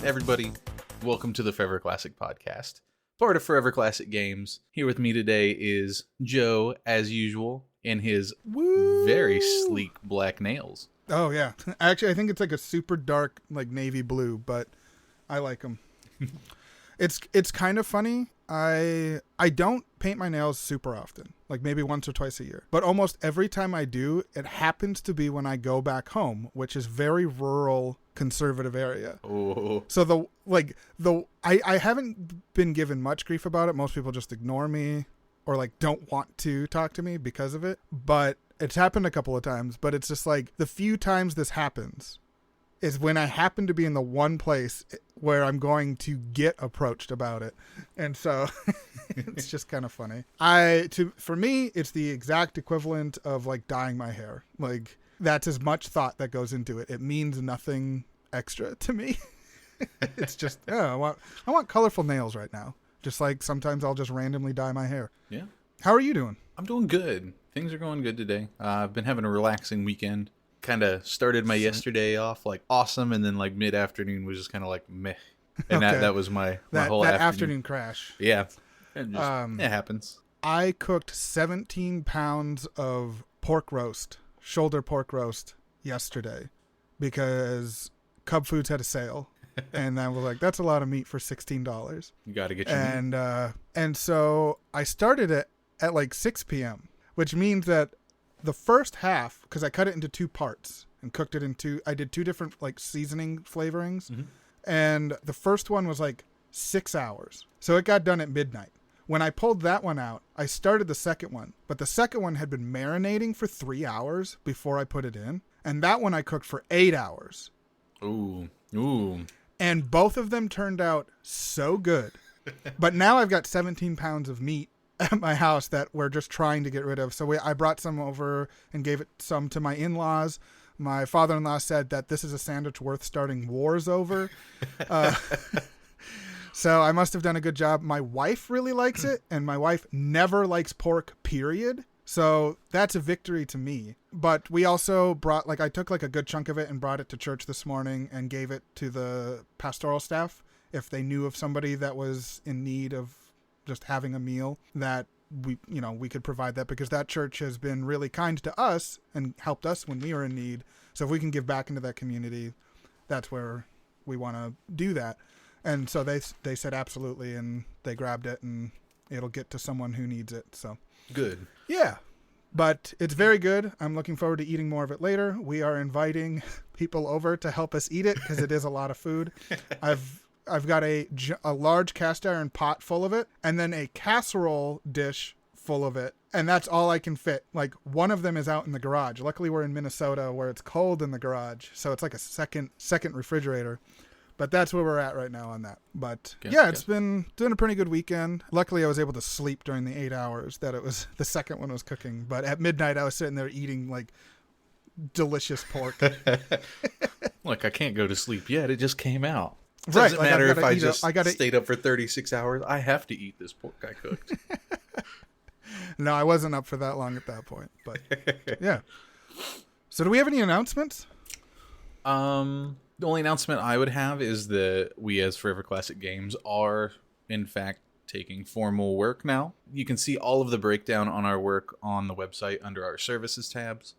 Everybody, welcome to the Forever Classic Podcast, part of Forever Classic Games. Here with me today is Joe, as usual, in his very sleek black nails. Oh, yeah. Actually, I think it's like a super dark, like navy blue, but I like them. It's kind of funny. I don't paint my nails super often, like maybe once or twice a year. But almost every time I do, it happens to be when I go back home, which is very rural, conservative area. Oh. So I haven't been given much grief about it. Most people just ignore me or like don't want to talk to me because of it. But it's happened a couple of times. But it's just like the few times this happens is when I happen to be in the one place where I'm going to get approached about it. And so it's just kind of funny. For me, it's the exact equivalent of like dyeing my hair. Like that's as much thought that goes into it. It means nothing extra to me. It's just, I want colorful nails right now. Just like sometimes I'll just randomly dye my hair. Yeah. How are you doing? I'm doing good. Things are going good today. I've been having a relaxing weekend. Kind of started my yesterday off like awesome, and then like mid-afternoon was just kind of like meh. And Okay. that was my whole that afternoon crash. Yeah. And just, it happens. I cooked 17 pounds of pork roast, shoulder pork roast yesterday because Cub Foods had a sale. And I was like, that's a lot of meat for $16. You got to get your meat. And so I started it at like 6 p.m., which means that the first half, because I cut it into two parts and cooked it I did two different like seasoning flavorings. Mm-hmm. And the first one was like 6 hours. So it got done at midnight. When I pulled that one out, I started the second one, but the second one had been marinating for 3 hours before I put it in. And that one I cooked for 8 hours. Ooh. And both of them turned out so good. But now I've got 17 pounds of meat at my house that we're just trying to get rid of. So I brought some over and gave it some to my in-laws. My father-in-law said that this is a sandwich worth starting wars over. So I must have done a good job. My wife really likes it, and my wife never likes pork, period. So that's a victory to me. But we also brought, I took a good chunk of it and brought it to church this morning and gave it to the pastoral staff if they knew of somebody that was in need of just having a meal, that we could provide that, because that church has been really kind to us and helped us when we were in need. So if we can give back into that community, that's where we want to do that. And so they said absolutely, and they grabbed it, and it'll get to someone who needs it. So Good. Yeah, but it's very good. I'm looking forward to eating more of it later. We are inviting people over to help us eat it because it is a lot of food. I've got a large cast iron pot full of it, and then a casserole dish full of it. And that's all I can fit. Like, one of them is out in the garage. Luckily, we're in Minnesota where it's cold in the garage. So it's like a second refrigerator. But that's where we're at right now on that. But it's been doing a pretty good weekend. Luckily, I was able to sleep during the 8 hours that the second one was cooking. But at midnight, I was sitting there eating like delicious pork. Look, I can't go to sleep yet. It just came out. Doesn't matter if I just stayed up for 36 hours. I have to eat this pork I cooked. No, I wasn't up for that long at that point. But yeah. So do we have any announcements? The only announcement I would have is that we as Forever Classic Games are, in fact, taking formal work now. You can see all of the breakdown on our work on the website under our services tabs.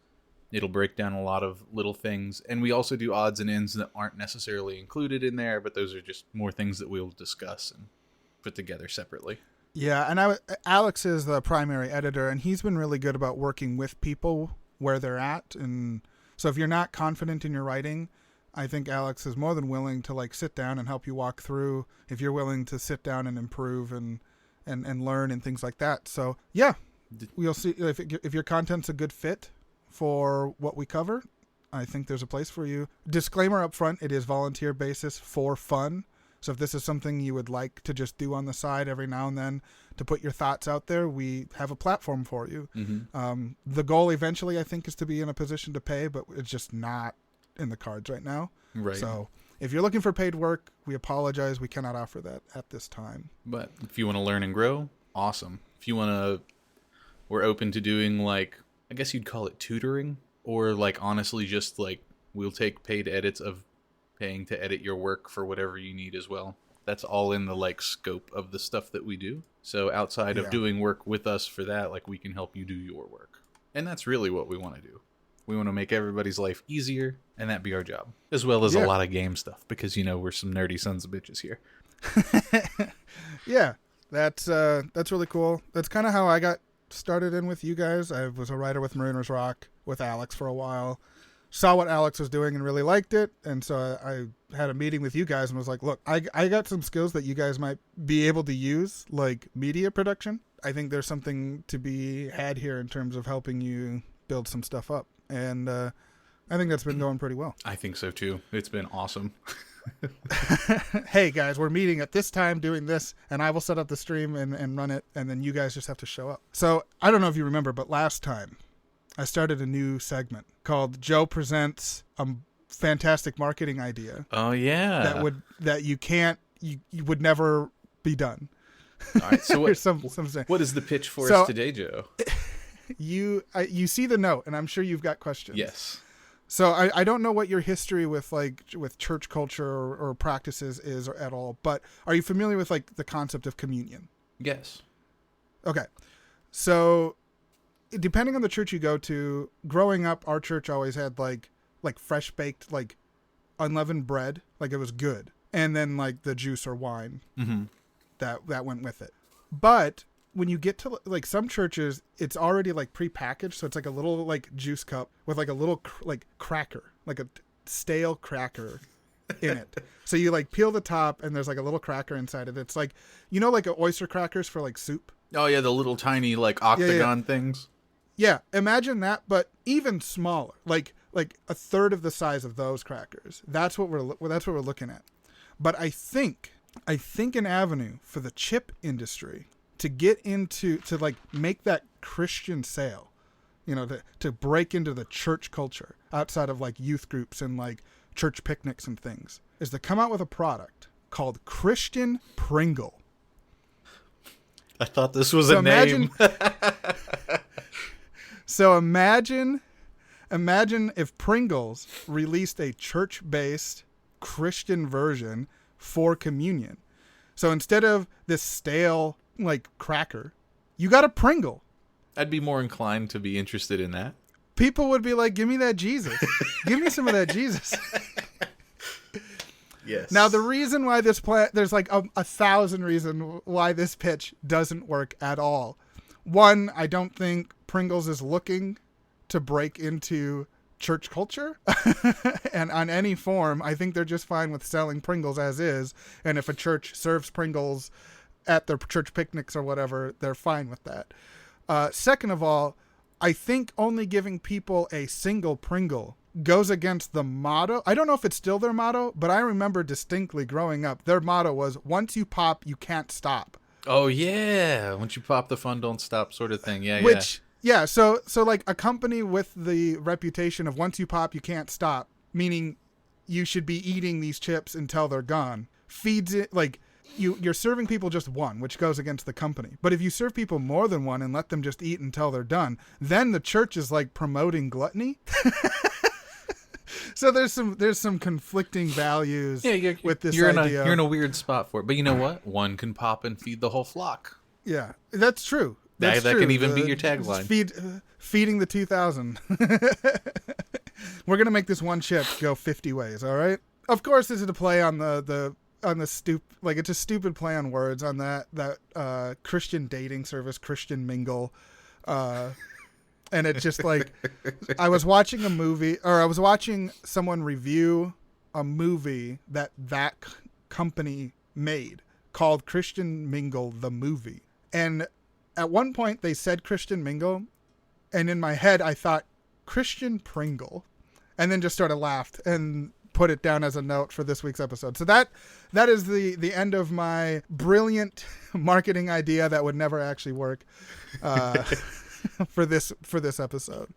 It'll break down a lot of little things. And we also do odds and ends that aren't necessarily included in there, but those are just more things that we'll discuss and put together separately. Yeah, and Alex is the primary editor, and he's been really good about working with people where they're at. And so if you're not confident in your writing, I think Alex is more than willing to sit down and help you walk through if you're willing to sit down and improve and learn and things like that. So yeah, we'll see if your content's a good fit for what we cover. I think there's a place for you. Disclaimer up front, it is volunteer basis for fun. So if this is something you would like to just do on the side every now and then to put your thoughts out there, we have a platform for you. Mm-hmm. The goal eventually, I think, is to be in a position to pay, but it's just not in the cards right now. Right. So if you're looking for paid work, we apologize. We cannot offer that at this time. But if you want to learn and grow, awesome. If you want to, we're open to doing I guess you'd call it tutoring, or honestly just we'll take paid edits of paying to edit your work for whatever you need as well. That's all in the like scope of the stuff that we do. So outside of doing work with us for that, like we can help you do your work. And that's really what we want to do. We want to make everybody's life easier, and that be our job. As well as a lot of game stuff, because, you know, we're some nerdy sons of bitches here. Yeah, that's really cool. That's kind of how I got started in with you guys. I was a writer with Mariners Rock with Alex for a while. Saw what Alex was doing and really liked it, and so I had a meeting with you guys and was like, look, I got some skills that you guys might be able to use, like media production. I think there's something to be had here in terms of helping you build some stuff up. And I think that's been going pretty well. I think so too. It's been awesome. Hey guys, we're meeting at this time doing this, and I will set up the stream and run it, and then you guys just have to show up. So I don't know if you remember, but last time I started a new segment called Joe Presents a Fantastic Marketing Idea. Oh yeah. That you would never be done. All right, so what is the pitch for us today, Joe? You see the note, and I'm sure you've got questions. Yes. So I don't know what your history with church culture or practices is at all, but are you familiar with like the concept of communion? Yes. Okay. So depending on the church you go to, growing up, our church always had like fresh baked, like unleavened bread, like it was good, and then like the juice or wine that went with it. But when you get to like some churches, it's already like prepackaged, so it's like a little like juice cup with like a little like cracker, like a stale cracker in it. So you like peel the top, and there's like a little cracker inside it. It's like, you know, like oyster crackers for like soup. Oh yeah, the little tiny like octagon things. Yeah, imagine that, but even smaller, like a third of the size of those crackers. That's what we're looking at. But I think an avenue for the chip industry to get into, to like make that Christian sale, you know, to break into the church culture outside of like youth groups and like church picnics and things, is to come out with a product called Christian Pringle. I thought this was a name. So imagine if Pringles released a church-based Christian version for communion. So instead of this stale like cracker, you got a Pringle. I'd be more inclined to be interested in that. People would be like, give me that Jesus. Give me some of that Jesus. Yes. Now, the reason why there's like a 1,000 reasons why this pitch doesn't work at all. One, I don't think Pringles is looking to break into church culture and on any form. I think they're just fine with selling Pringles as is. And if a church serves Pringles at their church picnics or whatever, they're fine with that. Second of all, I think only giving people a single Pringle goes against the motto. I don't know if it's still their motto, but I remember distinctly growing up, their motto was, once you pop, you can't stop. Oh yeah. Once you pop, the fun don't stop sort of thing. Yeah. Yeah. So like a company with the reputation of once you pop, you can't stop, meaning you should be eating these chips until they're gone, feeds it like you're serving people just one, which goes against the company. But if you serve people more than one and let them just eat until they're done, then the church is like promoting gluttony. So there's some conflicting values with this idea. You're in a weird spot for it. But you know what? One can pop and feed the whole flock. Yeah, that's true. That can even be your tagline. Feeding the 2,000. We're gonna make this one chip go 50 ways. All right. Of course, this is a play on the it's a stupid play on words on that Christian dating service, Christian Mingle. And it's just like, I was watching someone review a movie that company made called Christian Mingle, the movie. And at one point they said Christian Mingle, and in my head I thought Christian Pringle, and then just sort of laughed and put it down as a note for this week's episode. So that is the end of my brilliant marketing idea that would never actually work. For this episode.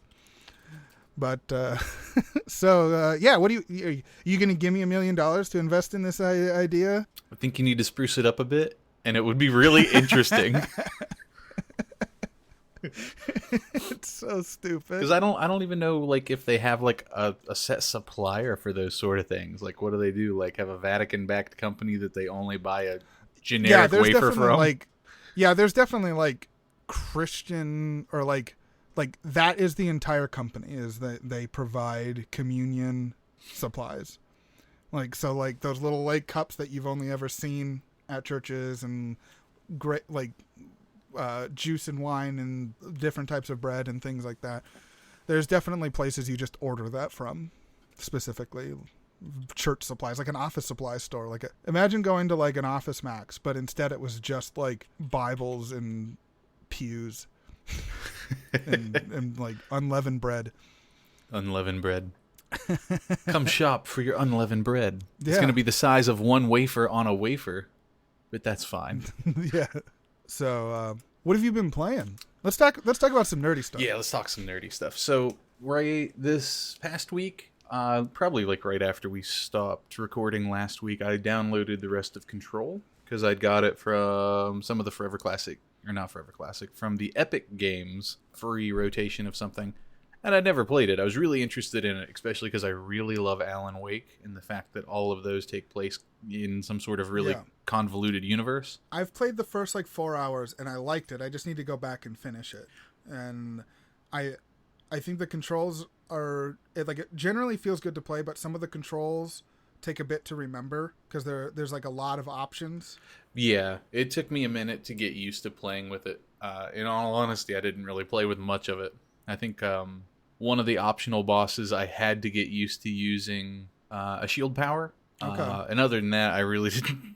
But what are you going to give me $1 million to invest in this idea? I think you need to spruce it up a bit, and it would be really interesting. It's so stupid. Because I don't even know like if they have like a set supplier for those sort of things. Like, what do they do? Like, have a Vatican-backed company that they only buy a generic wafer from? There's definitely like Christian or like that is the entire company, is that they provide communion supplies. Like, so like those little like cups that you've only ever seen at churches, and great like juice and wine and different types of bread and things like that. There's definitely places you just order that from, specifically church supplies, like an office supply store. Like, imagine going to like an Office Max, but instead it was just like Bibles and pews and like unleavened bread. Unleavened bread. Come shop for your unleavened bread. Yeah. It's going to be the size of one wafer on a wafer, but that's fine. Yeah. So, what have you been playing? Let's talk about some nerdy stuff. Yeah, let's talk some nerdy stuff. So, right this past week, probably like right after we stopped recording last week, I downloaded the rest of Control because I'd got it from some of the from the Epic Games free rotation of something. And I'd never played it. I was really interested in it, especially because I really love Alan Wake and the fact that all of those take place in some sort of really convoluted universe. I've played the first like 4 hours and I liked it. I just need to go back and finish it. And I think the controls it generally feels good to play, but some of the controls take a bit to remember because there's like a lot of options. Yeah, it took me a minute to get used to playing with it. In all honesty, I didn't really play with much of it. I think one of the optional bosses I had to get used to using a shield power. Okay. And other than that, I really didn't.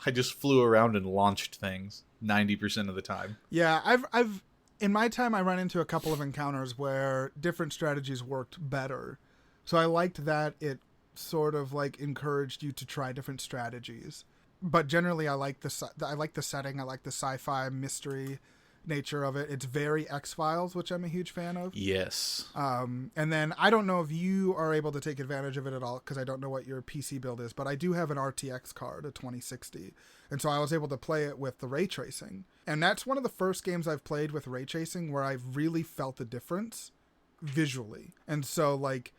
I just flew around and launched things 90% of the time. Yeah, I've in my time I run into a couple of encounters where different strategies worked better. So I liked that it sort of like encouraged you to try different strategies. But generally I like the setting. I like the sci-fi mystery nature of it. It's very X-Files, which I'm a huge fan of. Yes. And then I don't know if you are able to take advantage of it at all because I don't know what your PC build is, but I do have an RTX card, a 2060. And so I was able to play it with the ray tracing. And that's one of the first games I've played with ray tracing where I've really felt the difference visually. And so like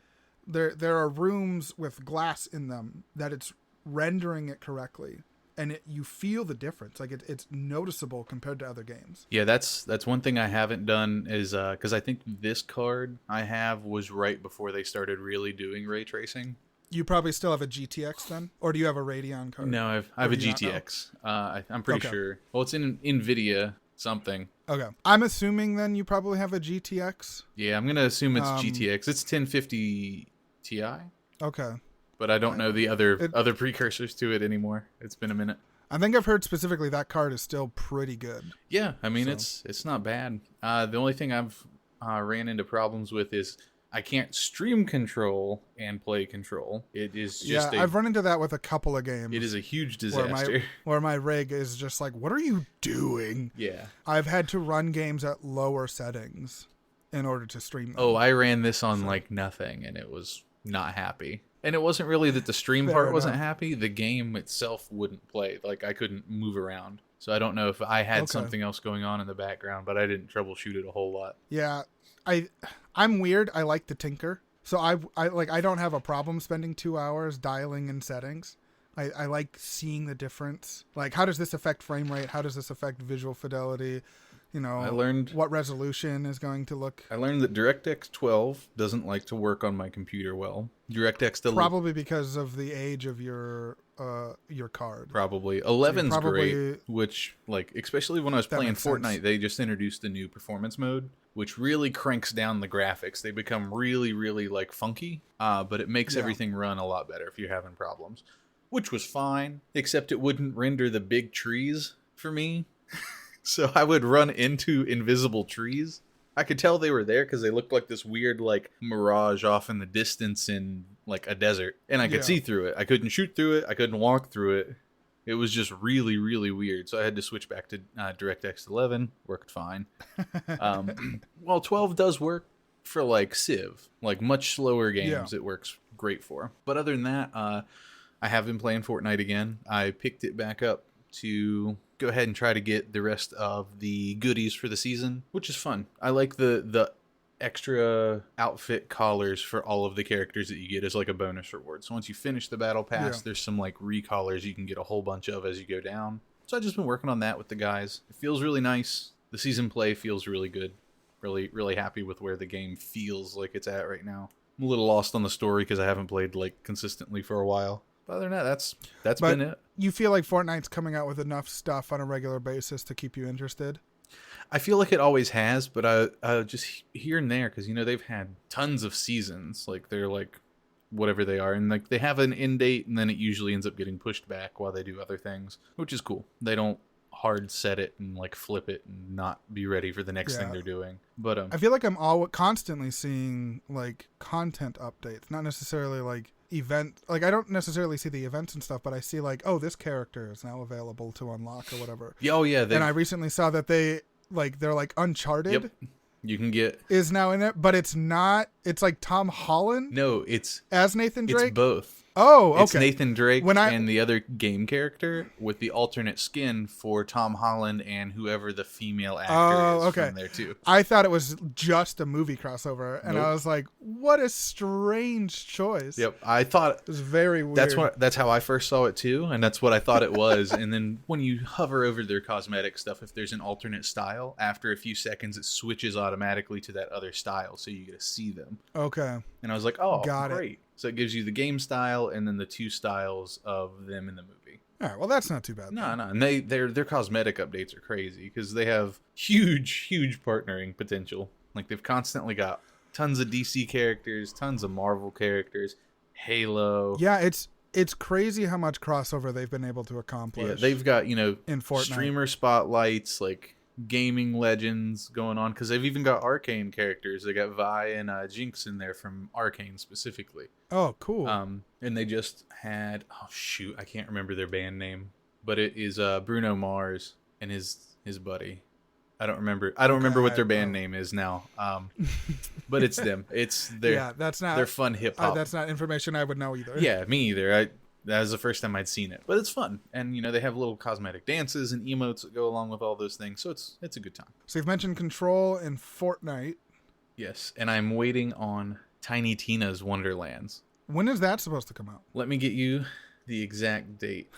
there are rooms with glass in them that it's rendering it correctly. And you feel the difference. Like it's noticeable compared to other games. Yeah, that's one thing I haven't done is because I think this card I have was right before they started really doing ray tracing. You probably still have a GTX then, or do you have a Radeon card? No, I have a GTX. I'm pretty sure. Well, it's in NVIDIA something. Okay, I'm assuming then you probably have a GTX. Yeah, I'm gonna assume it's GTX. It's 1050 Ti. Okay. But I don't know the other precursors to it anymore. It's been a minute. I think I've heard specifically that card is still pretty good. Yeah, I mean it's not bad. The only thing I've ran into problems with is I can't stream Control and play Control. It is just I've run into that with a couple of games. It is a huge disaster. Where my rig is just like, what are you doing? Yeah. I've had to run games at lower settings in order to stream them. Oh, I ran this on like nothing and it was not happy. And it wasn't really that the stream part wasn't happy. The game itself wouldn't play. Like, I couldn't move around. So I don't know if I had something else going on in the background, but I didn't troubleshoot it a whole lot. Yeah. I'm weird. I like to tinker. So I don't have a problem spending 2 hours dialing in settings. I like seeing the difference. Like, how does this affect frame rate? How does this affect visual fidelity? You know, I learned what resolution is going to look. I learned that DirectX 12 doesn't like to work on my computer well. DirectX 11 probably because of the age of your card. Probably 11's great, which like especially when I was playing Fortnite, they just introduced a new performance mode, which really cranks down the graphics. They become really, really like funky, but it makes everything run a lot better if you're having problems, which was fine, except it wouldn't render the big trees for me. So I would run into invisible trees. I could tell they were there because they looked like this weird like mirage off in the distance in like a desert. And I could see through it. I couldn't shoot through it. I couldn't walk through it. It was just really, really weird. So I had to switch back to DirectX 11. Worked fine. Well, 12 does work for like Civ. Like much slower games it works great for. But other than that, I have been playing Fortnite again. I picked it back up to go ahead and try to get the rest of the goodies for the season, which is fun. I like the extra outfit collars for all of the characters that you get as like a bonus reward. So once you finish the battle pass, Yeah. there's some like recollars you can get a whole bunch of as you go down. So I've just been working on that with the guys. It feels really nice. The season play feels really good. Really, really happy with where the game feels like it's at right now. I'm a little lost on the story because I haven't played like consistently for a while. But other than that, that's But been it. you feel like Fortnite's coming out with enough stuff on a regular basis to keep you interested? I feel like it always has, but I just here and there because they've had tons of seasons. Like they're like whatever they are, and like they have an end date, and then it usually ends up getting pushed back while they do other things, which is cool. They don't hard set it and like flip it and not be ready for the next thing they're doing. But I feel like I'm constantly seeing like content updates, not necessarily like event. Like I don't necessarily see the events and stuff, but I see like, oh, this character is now available to unlock or whatever. yeah, oh yeah, And I recently saw that they're like Uncharted. Yep. You can get is now in it, but it's not. It's like Tom Holland. No, it's as Nathan Drake. It's both. Oh, okay. It's Nathan Drake and the other game character with the alternate skin for Tom Holland and whoever the female actor is from there too. I thought it was just a movie crossover, and Nope. I was like, "What a strange choice." Yep, I thought it was very weird. That's how I first saw it too, and that's what I thought it was. And then when you hover over their cosmetic stuff, if there's an alternate style, after a few seconds, it switches automatically to that other style, so you get to see them. Okay. And I was like, "Oh, Got great!" it. So it gives you the game style and then the two styles of them in the movie. All right. Well, that's not too bad. No, and their cosmetic updates are crazy because they have huge partnering potential. Like they've constantly got tons of DC characters, tons of Marvel characters, Halo. Yeah, it's crazy how much crossover they've been able to accomplish. Yeah, they've got in Fortnite. streamer spotlights, like gaming legends going on because they've even got Arcane characters. They got Vi and Jinx in there from Arcane specifically. Oh, cool. And they just had I can't remember their band name, but it is Bruno Mars and his buddy. I don't remember what their band name is now. But it's them. It's their they're fun hip hop. That's not information I would know either. Yeah, me either. That was the first time I'd seen it, but it's fun, and they have little cosmetic dances and emotes that go along with all those things, so it's a good time. So you've mentioned Control and Fortnite. Yes, and I'm waiting on Tiny Tina's Wonderlands. When is that supposed to come out? Let me get you the exact date.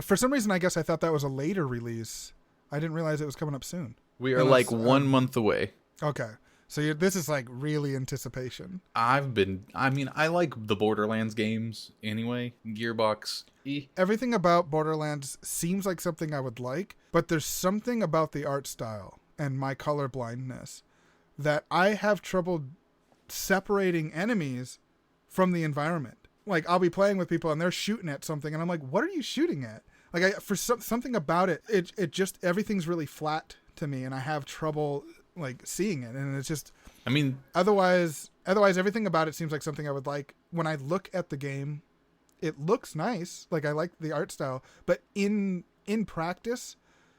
For some reason, I guess I thought that was a later release. I didn't realize it was coming up soon. We are like 1 month away. Okay. So this is like really anticipation. I like the Borderlands games anyway. Gearbox. Everything about Borderlands seems like something I would like, but there's something about the art style and my color blindness that I have trouble separating enemies from the environment. Like I'll be playing with people and they're shooting at something and I'm like, what are you shooting at? Like something about it just everything's really flat to me and I have trouble like seeing it, and it's just otherwise everything about it seems like something I would like. When I look at the game, it looks nice, like I like the art style, but in practice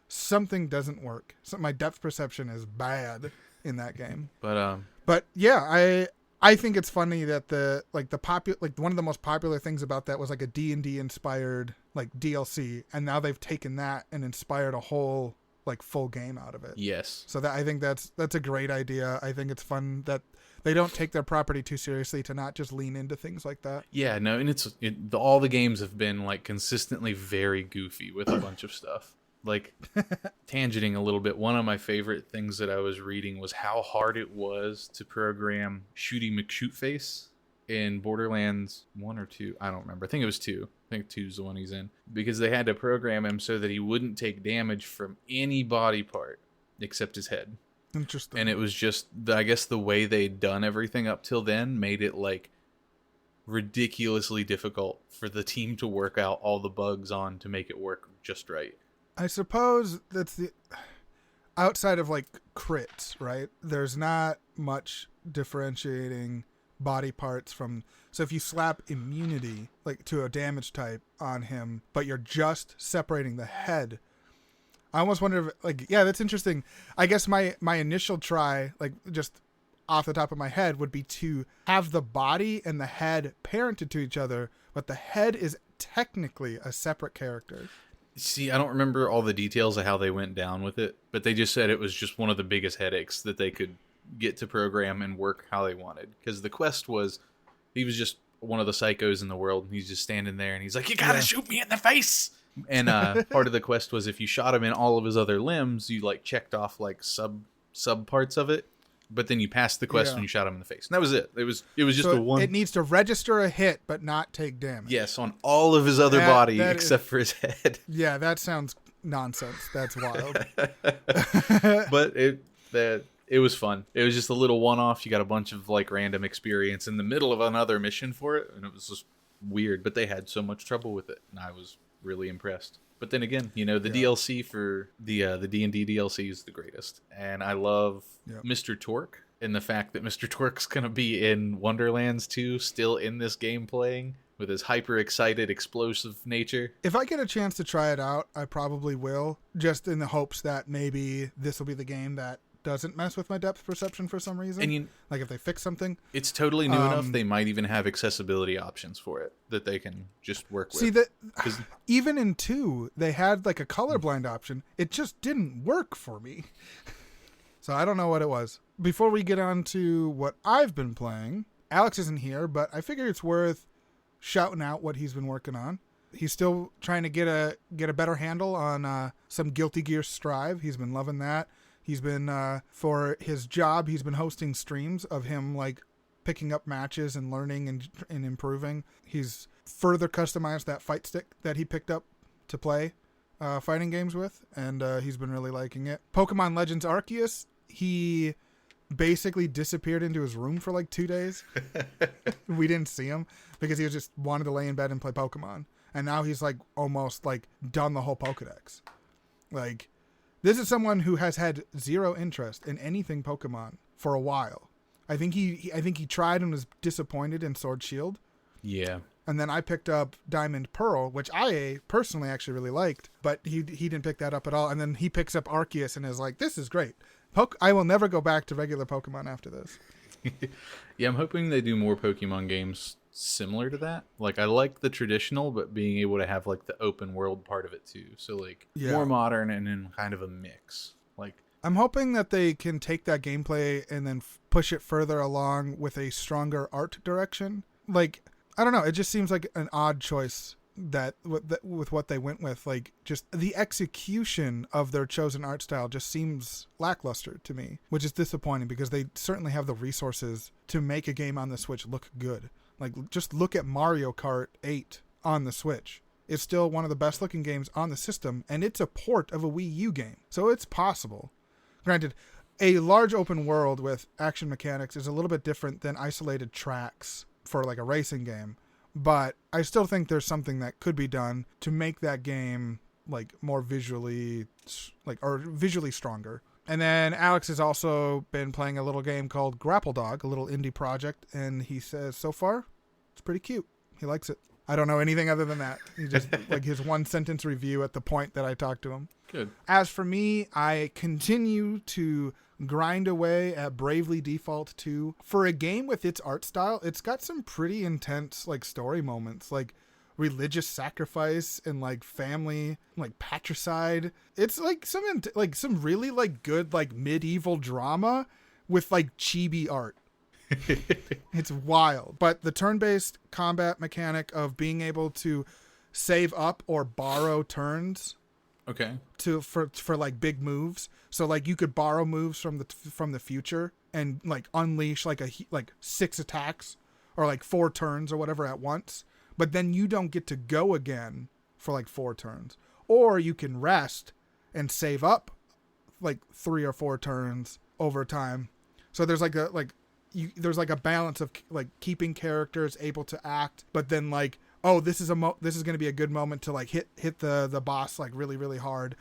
something doesn't work. So my depth perception is bad in that game. But yeah, I think it's funny that one of the most popular things about that was like a D&D inspired like DLC, and now they've taken that and inspired a whole like full game out of it. Yes. So I think that's a great idea. I think it's fun that they don't take their property too seriously to not just lean into things like that. Yeah, no, and all the games have been like consistently very goofy with a bunch of stuff. Like tangenting a little bit, one of my favorite things that I was reading was how hard it was to program Shooty McShootface in Borderlands 1 or 2. I don't remember. I think it was 2. I think 2 is the one he's in. Because they had to program him so that he wouldn't take damage from any body part except his head. Interesting. And it was just, I guess the way they'd done everything up till then made it like ridiculously difficult for the team to work out all the bugs on to make it work just right. I suppose that's the outside of like crits, right? There's not much differentiating body parts from. So if you slap immunity like to a damage type on him, but you're just separating the head, I almost wonder if that's interesting. I guess my initial try, like just off the top of my head, would be to have the body and the head parented to each other, but the head is technically a separate character. See, I don't remember all the details of how they went down with it, but they just said it was just one of the biggest headaches that they could get to program and work how they wanted. Because the quest was, he was just one of the psychos in the world, and he's just standing there, and he's like, "You gotta shoot me in the face." And part of the quest was if you shot him in all of his other limbs, you like checked off like sub parts of it. But then you passed the quest when you shot him in the face. And that was it. It was just so a one. It needs to register a hit, but not take damage. Yes, on all of his other body except for his head. Yeah, that sounds nonsense. That's wild. But it was fun. It was just a little one-off. You got a bunch of like random experience in the middle of another mission for it, and it was just weird. But they had so much trouble with it, and I was really impressed. But then again, the DLC for the D&D DLC is the greatest, and I love Mr. Torque and the fact that Mr. Torque's gonna be in Wonderlands 2, still in this game playing with his hyper excited, explosive nature. If I get a chance to try it out, I probably will, just in the hopes that maybe this will be the game that doesn't mess with my depth perception for some reason. And like if they fix something. It's totally new enough, they might even have accessibility options for it that they can just work with. See, that even in 2, they had like a colorblind option. It just didn't work for me. So I don't know what it was. Before we get on to what I've been playing, Alex isn't here, but I figure it's worth shouting out what he's been working on. He's still trying to get a better handle on some Guilty Gear Strive. He's been loving that. He's been, for his job, he's been hosting streams of him, like, picking up matches and learning and improving. He's further customized that fight stick that he picked up to play fighting games with, and he's been really liking it. Pokemon Legends Arceus, he basically disappeared into his room for, like, 2 days. We didn't see him because he was just wanted to lay in bed and play Pokemon. And now he's, like, almost, like, done the whole Pokedex. Like... This is someone who has had zero interest in anything Pokemon for a while. I think he tried and was disappointed in Sword Shield. Yeah. And then I picked up Diamond Pearl, which I personally actually really liked, but he didn't pick that up at all. And then he picks up Arceus and is like, "This is great. I will never go back to regular Pokemon after this." Yeah, I'm hoping they do more Pokemon games similar to that. Like, I like the traditional, but being able to have like the open world part of it too. So like more modern and in kind of a mix. Like, I'm hoping that they can take that gameplay and then push it further along with a stronger art direction. Like, I don't know, it just seems like an odd choice that with what they went with. Like, just the execution of their chosen art style just seems lackluster to me, which is disappointing because they certainly have the resources to make a game on the Switch look good. Like, just look at Mario Kart 8 on the Switch. It's still one of the best looking games on the system, and it's a port of a Wii U game. So it's possible. Granted, a large open world with action mechanics is a little bit different than isolated tracks for like a racing game. But I still think there's something that could be done to make that game like more visually, like, or visually stronger. And then Alex has also been playing a little game called Grapple Dog, a little indie project, and he says so far it's pretty cute. He likes it. I don't know anything other than that. He just like his one sentence review at the point that I talked to him. Good. As for me, I continue to grind away at Bravely Default 2. For a game with its art style, it's got some pretty intense like story moments, like religious sacrifice and like family, like patricide. It's like some really like good like medieval drama with like chibi art. It's wild. But the turn-based combat mechanic of being able to save up or borrow turns, okay, for like big moves. So like you could borrow moves from the future and like unleash like 6 attacks or like 4 turns or whatever at once. But then you don't get to go again for like 4 turns. Or you can rest and save up like 3 or 4 turns over time. So there's like there's like a balance of like keeping characters able to act, but then like, oh, this is going to be a good moment to like hit the boss like really, really hard.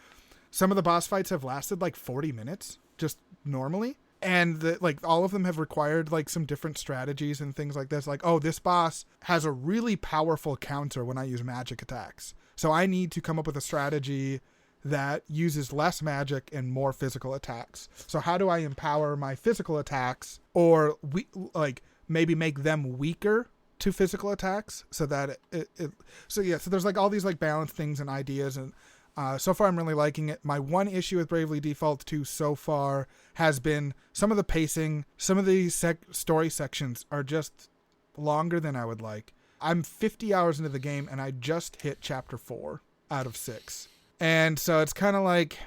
Some of the boss fights have lasted like 40 minutes just normally. And like all of them have required like some different strategies and things like this. Like, oh, this boss has a really powerful counter when I use magic attacks. So I need to come up with a strategy that uses less magic and more physical attacks. So how do I empower my physical attacks or maybe make them weaker to physical attacks so that so there's like all these like balance things and ideas, and So far, I'm really liking it. My one issue with Bravely Default 2 so far has been some of the pacing. Some of the story sections are just longer than I would like. I'm 50 hours into the game, and I just hit Chapter 4 out of 6. And so it's kind of like...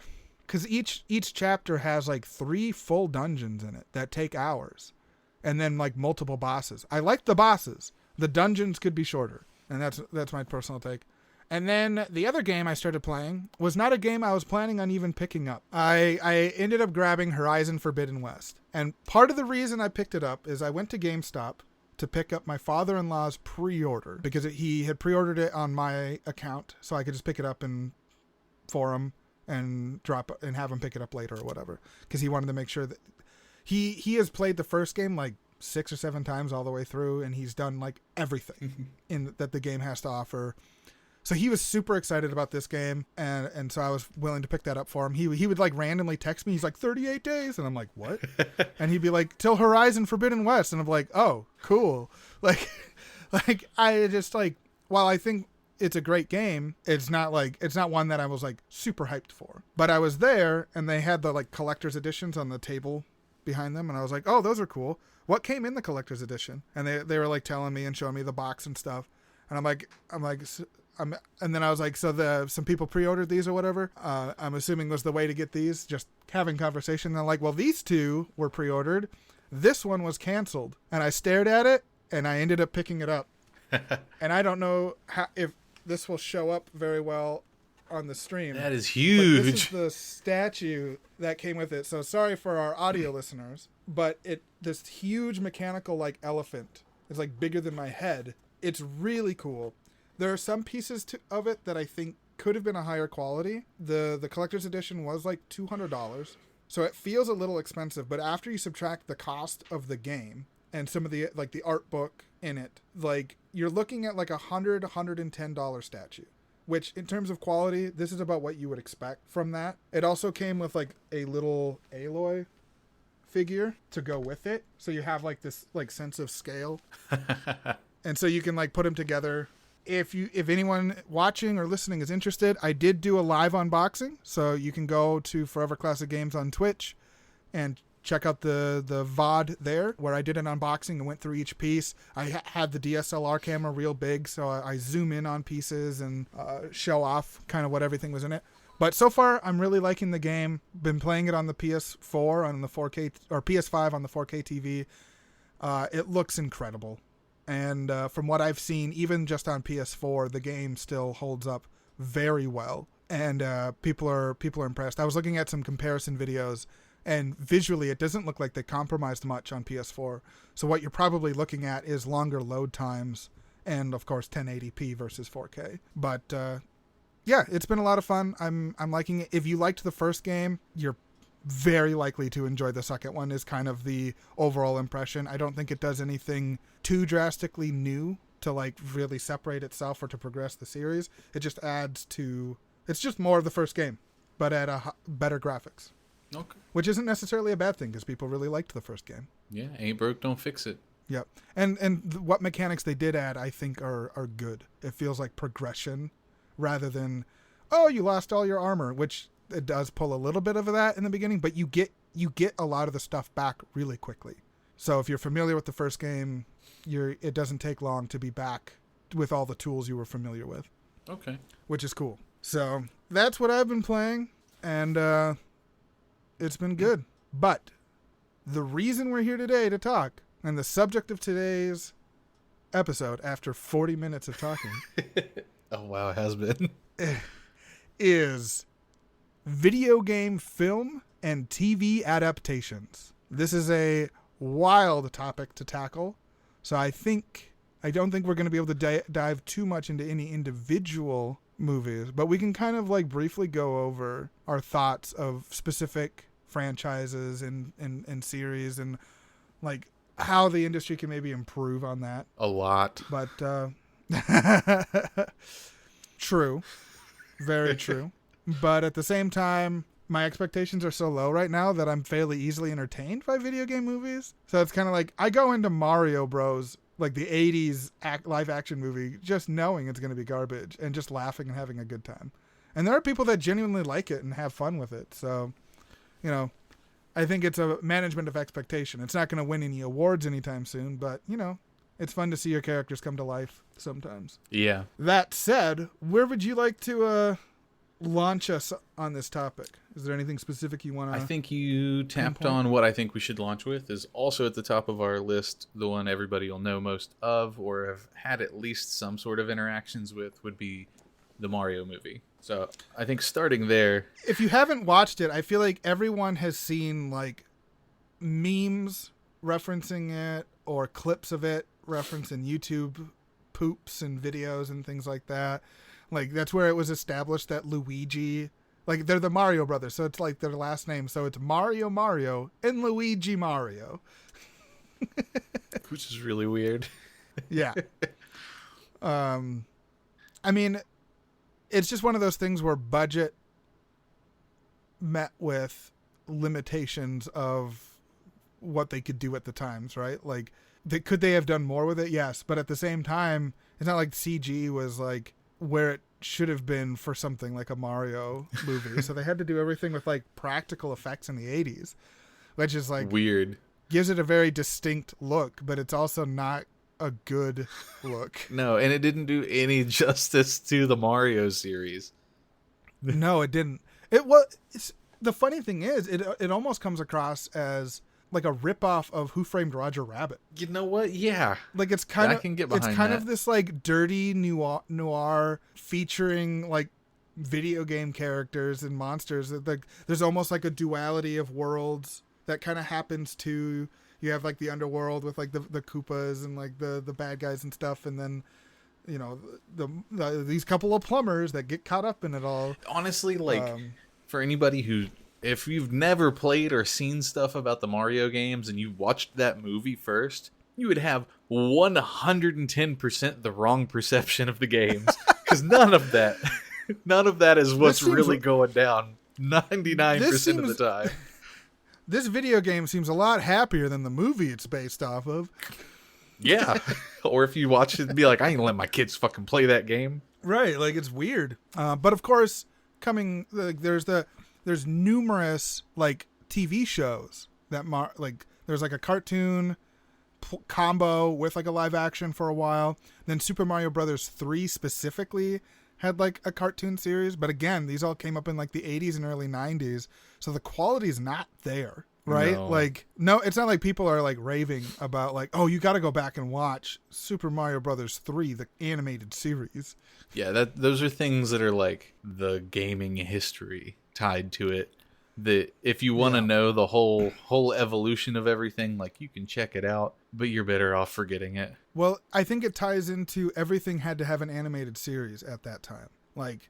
Because each chapter has like 3 full dungeons in it that take hours. And then like multiple bosses. I like the bosses. The dungeons could be shorter. And that's my personal take. And then the other game I started playing was not a game I was planning on even picking up. I ended up grabbing Horizon Forbidden West. And part of the reason I picked it up is I went to GameStop to pick up my father-in-law's pre-order. Because he had pre-ordered it on my account. So I could just pick it up for him and have him pick it up later or whatever. Because he wanted to make sure that... He has played the first game like 6 or 7 times all the way through. And he's done like everything that the game has to offer. So he was super excited about this game, and so I was willing to pick that up for him. He would like randomly text me. He's like 38 days, and I'm like, what? And he'd be like, till Horizon Forbidden West, and I'm like, oh, cool. Like I just like, while I think it's a great game, it's not one that I was like super hyped for. But I was there, and they had the like collector's editions on the table behind them, and I was like, oh, those are cool. What came in the collector's edition? And they were like telling me and showing me the box and stuff, and I'm like. And then I was like, so some people pre-ordered these or whatever. I'm assuming was the way to get these, just having conversation. And they're like, well, these 2 were pre-ordered. This one was canceled. And I stared at it, and I ended up picking it up. And I don't know if this will show up very well on the stream. That is huge. This is the statue that came with it. So sorry for our audio listeners, but this huge mechanical like elephant is like bigger than my head. It's really cool. There are some pieces of it that I think could have been a higher quality. The collector's edition was like $200, so it feels a little expensive. But after you subtract the cost of the game and some of the like the art book in it, like you're looking at like $110 statue. Which in terms of quality, this is about what you would expect from that. It also came with like a little Aloy figure to go with it, so you have like this like sense of scale, and so you can like put them together. If anyone watching or listening is interested, I did do a live unboxing, so you can go to Forever Classic Games on Twitch and check out the VOD there, where I did an unboxing and went through each piece. I had the DSLR camera real big, so I zoom in on pieces and show off kind of what everything was in it. But so far, I'm really liking the game. Been playing it on the PS4 on the 4K or PS5 on the 4K TV. It looks incredible. And from what I've seen, even just on PS4, the game still holds up very well. And people are impressed. I was looking at some comparison videos, and visually it doesn't look like they compromised much on PS4. So what you're probably looking at is longer load times and, of course, 1080p versus 4K. But, yeah, it's been a lot of fun. I'm liking it. If you liked the first game, you're very likely to enjoy the second one is kind of the overall impression. I don't think it does anything too drastically new to like really separate itself or to progress the series. It just adds to... It's just more of the first game, but at a better graphics. Okay. Which isn't necessarily a bad thing because people really liked the first game. Yeah, ain't broke, don't fix it. Yep. And what mechanics they did add, I think, are good. It feels like progression rather than, oh, you lost all your armor, which... It does pull a little bit of that in the beginning, but you get a lot of the stuff back really quickly. So if you're familiar with the first game, it doesn't take long to be back with all the tools you were familiar with. Okay. Which is cool. So that's what I've been playing, and it's been good. But the reason we're here today to talk, and the subject of today's episode, after 40 minutes of talking... Oh, wow, it has been. is... video game film and TV adaptations. This is a wild topic to tackle, so I don't think we're going to be able to dive too much into any individual movies, but we can kind of like briefly go over our thoughts of specific franchises and series and like how the industry can maybe improve on that. A lot. But true. Very true. But at the same time, my expectations are so low right now that I'm fairly easily entertained by video game movies. So it's kind of like I go into Mario Bros, like the 80s live action movie, just knowing it's going to be garbage and just laughing and having a good time. And there are people that genuinely like it and have fun with it. So, you know, I think it's a management of expectation. It's not going to win any awards anytime soon, but, you know, it's fun to see your characters come to life sometimes. Yeah. That said, where would you like to launch us on this topic? Is there anything specific you want to... I think you tapped on what I think we should launch with. Is also at the top of our list, the one everybody will know most of or have had at least some sort of interactions with would be the Mario movie. So I think starting there... If you haven't watched it, I feel like everyone has seen like memes referencing it or clips of it referencing YouTube poops and videos and things like that. Like, that's where it was established that Luigi, like, they're the Mario brothers, so it's like their last name. So it's Mario and Luigi Mario. Which is really weird. Yeah. I mean, it's just one of those things where budget met with limitations of what they could do at the times, right? Like, could they have done more with it? Yes. But at the same time, it's not like CG was like where it should have been for something like a Mario movie. So they had to do everything with like practical effects in the 80s, which is like weird. Gives it a very distinct look, but it's also not a good look. No, and it didn't do any justice to the Mario series. No, it didn't. It's the funny thing is it almost comes across as like a ripoff of Who Framed Roger Rabbit. You know what? Yeah. Like it's kind I of can get behind it's kind that. of this like dirty noir featuring like video game characters and monsters. Like there's almost like a duality of worlds that kind of happens to you have like the underworld with like the Koopas and like the bad guys and stuff, and then you know these couple of plumbers that get caught up in it all. Honestly, like for anybody who, if you've never played or seen stuff about the Mario games and you watched that movie first, you would have 110% the wrong perception of the games. Because none of that is what's really going down 99% of the time. This video game seems a lot happier than the movie it's based off of. Yeah. Or if you watch it and be like, I ain't gonna let my kids fucking play that game. Right, like it's weird. But of course, there's numerous like TV shows that there's like a cartoon combo with like a live action for a while. Then Super Mario Brothers 3 specifically had like a cartoon series, but again, these all came up in like the 80s and early 90s, so the quality's not there, right? No. Like no, it's not like people are like raving about like, oh, you got to go back and watch Super Mario Brothers 3, the animated series. Yeah, those are things that are like the gaming history tied to it, that if you want to know the whole evolution of everything, like you can check it out, but you're better off forgetting it. Well, I think it ties into everything had to have an animated series at that time. Like,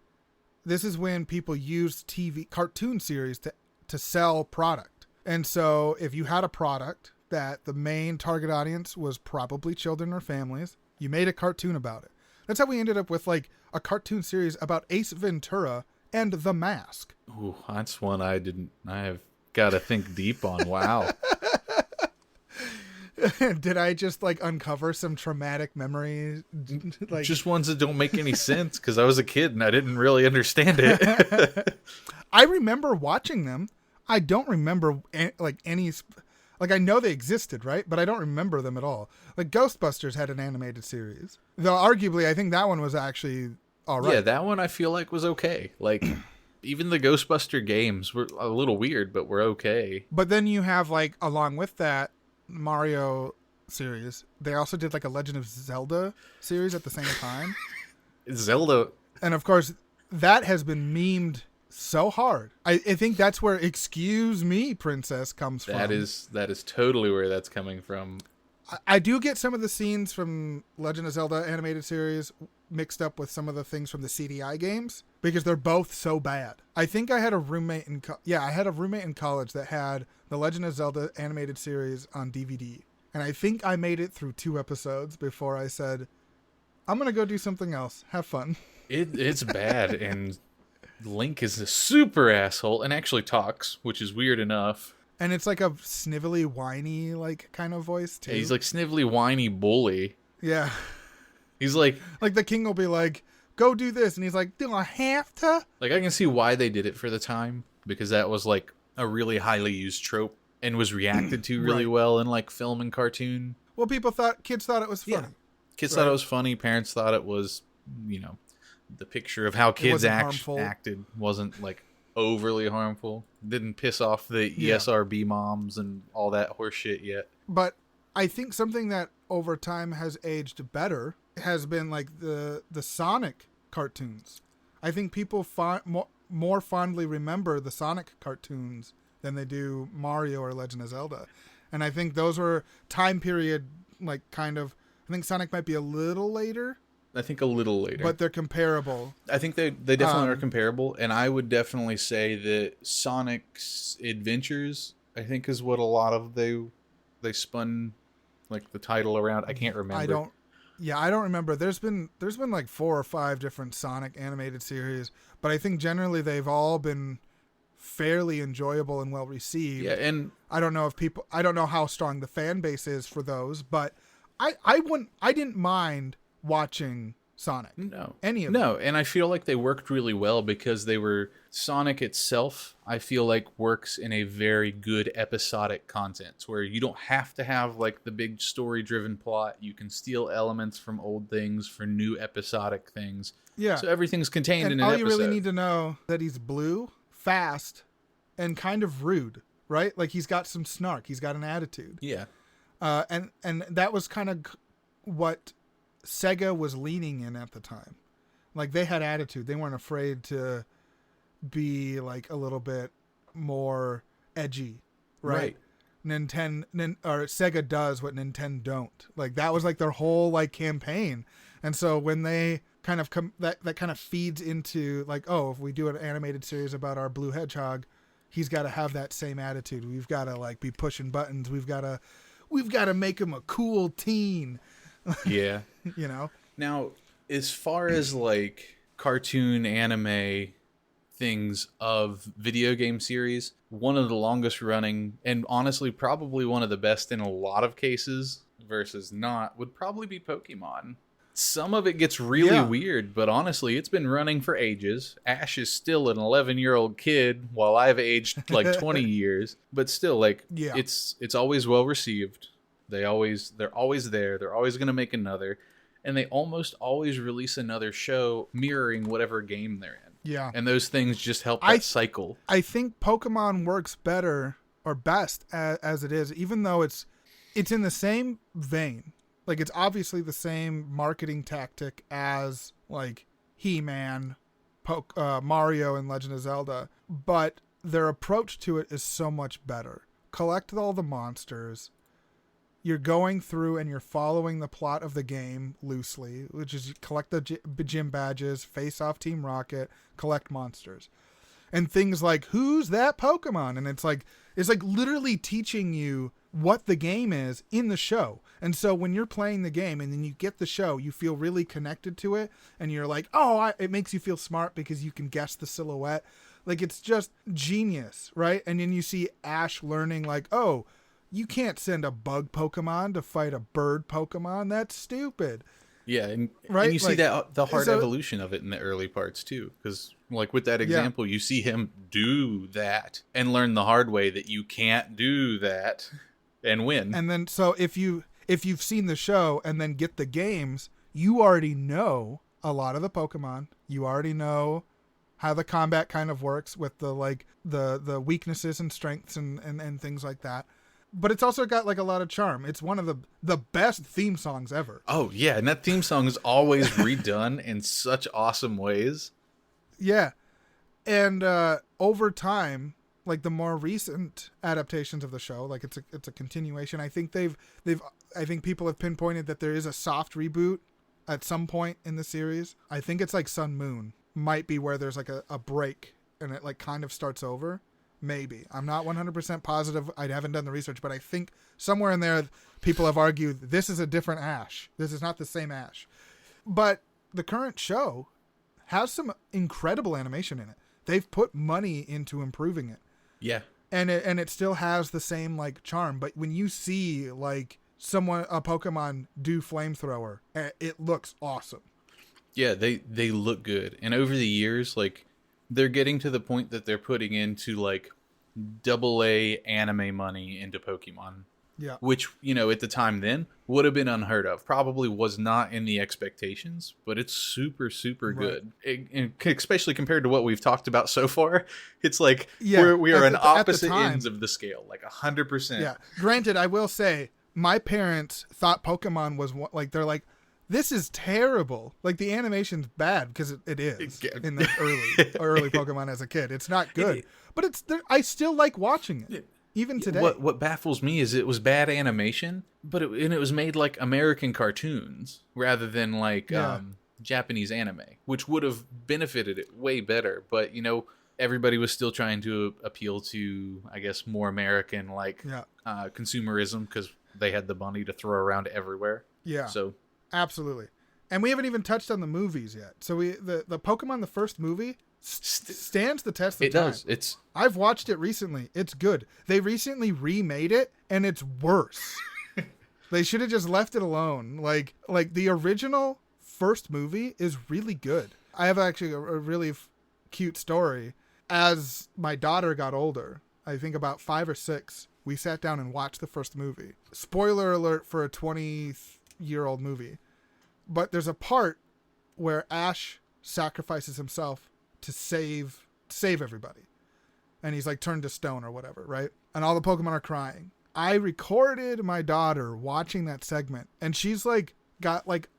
this is when people used cartoon series to sell product. And so if you had a product that the main target audience was probably children or families, you made a cartoon about it. That's how we ended up with like a cartoon series about Ace Ventura and The Mask. Ooh, that's one I have got to think deep on. Wow. Did I just like uncover some traumatic memories? Like just ones that don't make any sense because I was a kid and I didn't really understand it. I remember watching them. I don't remember any. Like I know they existed, right? But I don't remember them at all. Like Ghostbusters had an animated series, though arguably I think that one was actually all right. Yeah, that one I feel like was okay. Like even the Ghostbuster games were a little weird, but were okay. But then you have like along with that Mario series, they also did like a Legend of Zelda series at the same time. Zelda, and of course that has been memed so hard. I think that's where "Excuse me, Princess" comes from. That is totally where that's coming from. I do get some of the scenes from Legend of Zelda animated series mixed up with some of the things from the CDI games because they're both so bad. I think I had a roommate in college that had the Legend of Zelda animated series on DVD, and I think I made it through 2 episodes before I said, "I'm gonna go do something else. Have fun." It's bad, and Link is a super asshole and actually talks, which is weird enough. And it's like a snivelly, whiny, like kind of voice too. Yeah, he's like snivelly, whiny bully. Yeah. He's like the king will be like, go do this. And he's like, do I have to? Like, I can see why they did it for the time, because that was like a really highly used trope and was reacted to really Right. well in like film and cartoon. Well, kids thought it was funny. Yeah. Kids thought it was funny. Parents thought it was, the picture of how kids acted wasn't like overly harmful. Didn't piss off the ESRB moms and all that horse shit yet. But I think something that over time has aged better has been like the Sonic cartoons. I think people more fondly remember the Sonic cartoons than they do Mario or Legend of Zelda. And I think those were time period, like kind of, I think Sonic might be a little later. I think a little later. But they're comparable. I think they definitely are comparable. And I would definitely say that Sonic's Adventures, I think, is what a lot of they spun like the title around. I can't remember. I don't remember. There's been like 4 or 5 different Sonic animated series, but I think generally they've all been fairly enjoyable and well received. Yeah, and I don't know how strong the fan base is for those, but I didn't mind watching Sonic. Any of them. No, and I feel like they worked really well because Sonic itself, I feel like, works in a very good episodic content where you don't have to have like the big story driven plot. You can steal elements from old things for new episodic things. Yeah. So everything's contained in an all episode. You really need to know that he's blue, fast, and kind of rude, right? Like he's got some snark. He's got an attitude. Yeah. And that was kind of what Sega was leaning in at the time. Like they had attitude. They weren't afraid to be like a little bit more edgy, right? Sega does what Nintendo don't. Like that was like their whole like campaign. And so when they kind of that kind of feeds into like, oh, if we do an animated series about our blue hedgehog, he's got to have that same attitude. We've got to like be pushing buttons. We've got to make him a cool teen. Yeah. Now, as far as like cartoon anime things of video game series, one of the longest running and honestly probably one of the best in a lot of cases versus not would probably be Pokemon. Some of it gets really weird, but honestly, it's been running for ages. Ash is still an 11-year-old kid while I've aged like 20 years, but still like it's always well received. They're always there. They're always going to make another. And they almost always release another show mirroring whatever game they're in. Yeah. And those things just help that cycle. I think Pokemon works better or best as it is, even though it's in the same vein. Like it's obviously the same marketing tactic as like He-Man, Mario, and Legend of Zelda. But their approach to it is so much better. Collect all the monsters. You're going through and you're following the plot of the game loosely, which is you collect the gym badges, face off Team Rocket, collect monsters. And things like, who's that Pokemon? And it's like literally teaching you what the game is in the show. And so when you're playing the game and then you get the show, you feel really connected to it. And you're like, it makes you feel smart because you can guess the silhouette. Like it's just genius, right? And then you see Ash learning like, oh, you can't send a bug Pokemon to fight a bird Pokemon. That's stupid. Yeah, and you see like, that the hard evolution of it in the early parts too, because like with that example, you see him do that and learn the hard way that you can't do that and win. And then so if you've seen the show and then get the games, you already know a lot of the Pokemon. You already know how the combat kind of works with the like the weaknesses and strengths and things like that. But it's also got like a lot of charm. It's one of the best theme songs ever. Oh yeah, and that theme song is always redone in such awesome ways. Yeah. And over time, like the more recent adaptations of the show, like it's a continuation. I think I think people have pinpointed that there is a soft reboot at some point in the series. I think it's like Sun Moon might be where there's like a break and it like kind of starts over. Maybe. I'm not 100% positive. I haven't done the research, but I think somewhere in there people have argued this is a different Ash. This is not the same Ash. But the current show has some incredible animation in it. They've put money into improving it. Yeah. And it still has the same like charm, but when you see like a Pokemon do flamethrower, it looks awesome. Yeah, they look good. And over the years, like they're getting to the point that they're putting into like double A anime money into Pokemon, Yeah. which, at the time then would have been unheard of. Probably was not in the expectations, but it's super, super Right. good. And especially compared to what we've talked about so far, it's like Yeah. we are on At the opposite time, ends of the scale, like 100%. yeah. Granted, I will say my parents thought Pokemon was like, they're like, this is terrible. Like the animation's bad because it is in the early Pokemon as a kid. It's not good, but I still like watching it even today. What baffles me is it was bad animation, but it was made like American cartoons rather than like Japanese anime, which would have benefited it way better. But everybody was still trying to appeal to, I guess, more American consumerism because they had the money to throw around everywhere. Yeah. So absolutely. And we haven't even touched on the movies yet. So the Pokemon, the first movie, stands the test of time. It does. I've watched it recently. It's good. They recently remade it, and it's worse. They should have just left it alone. Like the original first movie is really good. I have actually a really cute story. As my daughter got older, I think about 5 or 6, we sat down and watched the first movie. Spoiler alert for a 20-year-old movie. But there's a part where Ash sacrifices himself to save everybody. And he's like turned to stone or whatever, right? And all the Pokemon are crying. I recorded my daughter watching that segment, and she's like got like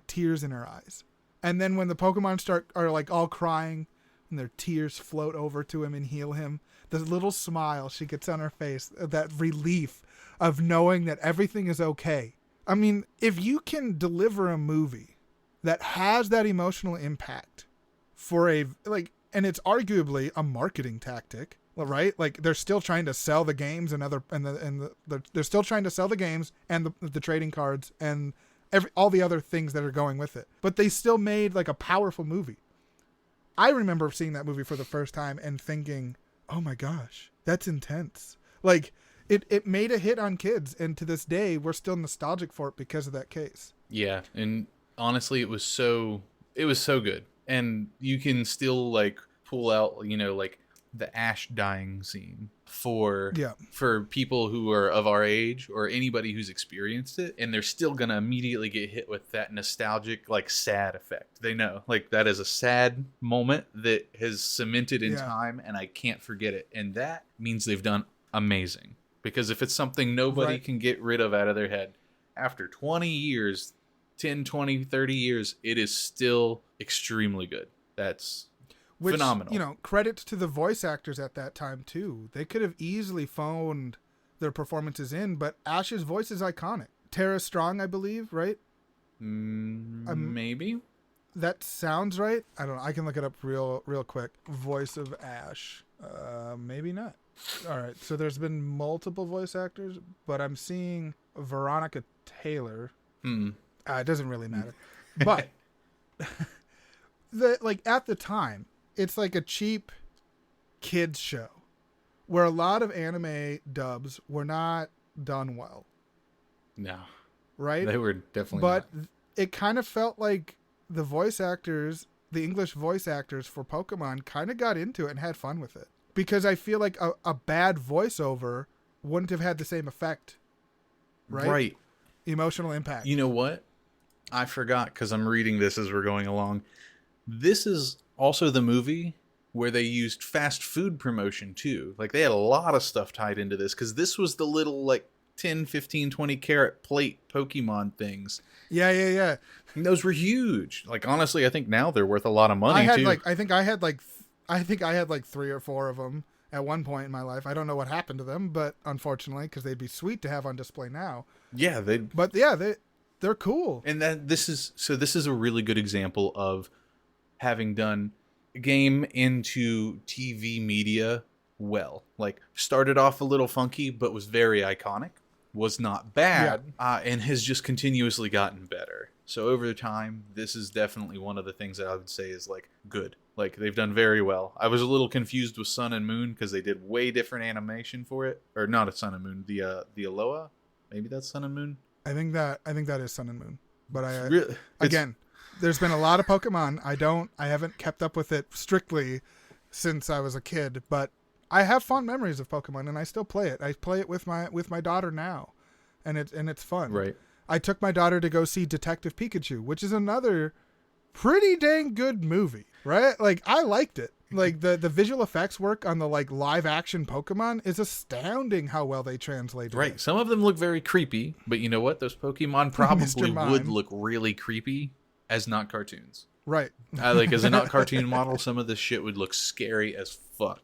tears in her eyes. And then when the Pokemon are like all crying and their tears float over to him and heal him, the little smile she gets on her face, that relief of knowing that everything is okay. I mean, if you can deliver a movie that has that emotional impact for and it's arguably a marketing tactic, right? Like they're still trying to sell the games they're still trying to sell the games and the trading cards and all the other things that are going with it. But they still made like a powerful movie. I remember seeing that movie for the first time and thinking, oh my gosh, that's intense. Like it made a hit on kids, and to this day we're still nostalgic for it because of that case. Yeah, and honestly it was so good. And you can still like pull out, like the Ash dying scene for people who are of our age or anybody who's experienced it, and they're still gonna immediately get hit with that nostalgic, like sad effect. They know like that is a sad moment that has cemented in time, and I can't forget it. And that means they've done amazing, because if it's something nobody can get rid of out of their head after 20 years, 10, 20, 30 years, it is still extremely good. That's phenomenal. Credits to the voice actors at that time too. They could have easily phoned their performances in, but Ash's voice is iconic. Tara Strong, I believe, right? Maybe. That sounds right. I don't know. I can look it up real quick. Voice of Ash. Maybe not. All right. So there's been multiple voice actors, but I'm seeing Veronica Taylor. It doesn't really matter. But at the time, it's like a cheap kids show where a lot of anime dubs were not done well. No. Right? They were definitely But not. It kind of felt like the voice actors, the English voice actors for Pokemon kind of got into it and had fun with it. Because I feel like a bad voiceover wouldn't have had the same effect. Right? Emotional impact. You know what? I forgot because I'm reading this as we're going along. This is also the movie where they used fast food promotion too. Like they had a lot of stuff tied into this, because this was the little like 10, 15, 20 carat plate Pokemon things. Yeah. And those were huge. Like honestly, I think now they're worth a lot of money too. I think I had like 3 or 4 of them at one point in my life. I don't know what happened to them, but unfortunately, because they'd be sweet to have on display now. Yeah, they're cool. And this is a really good example of having done a game into TV media well. Like started off a little funky, but was very iconic. Was not bad, and has just continuously gotten better. So over time, this is definitely one of the things that I would say is like good. Like they've done very well. I was a little confused with Sun and Moon because they did way different animation for it, or not a Sun and Moon, the Aloha. Maybe that's Sun and Moon. I think that is Sun and Moon. But There's been a lot of Pokemon. I haven't kept up with it strictly since I was a kid, but I have fond memories of Pokemon, and I still play it. I play it with my daughter now, and it's fun. Right. I took my daughter to go see Detective Pikachu, which is another pretty dang good movie, right? Like, I liked it. Like, the visual effects work on the like live action Pokemon is astounding how well they translated Right. it. Some of them look very creepy, but you know what? Those Pokemon probably would look really creepy as not cartoons. Right. Like, as a not cartoon model, some of this shit would look scary as fuck.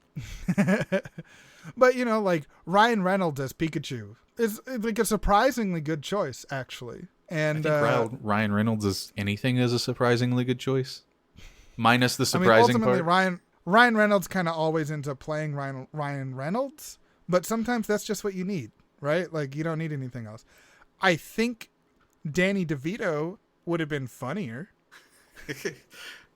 But, you know, like, Ryan Reynolds as Pikachu is like a surprisingly good choice, actually. And I think Ryan Reynolds is anything as a surprisingly good choice. Minus the surprising ultimately, part. Ryan Reynolds kind of always ends up playing Ryan Reynolds, but sometimes that's just what you need, right? Like, you don't need anything else. I think Danny DeVito would have been funnier.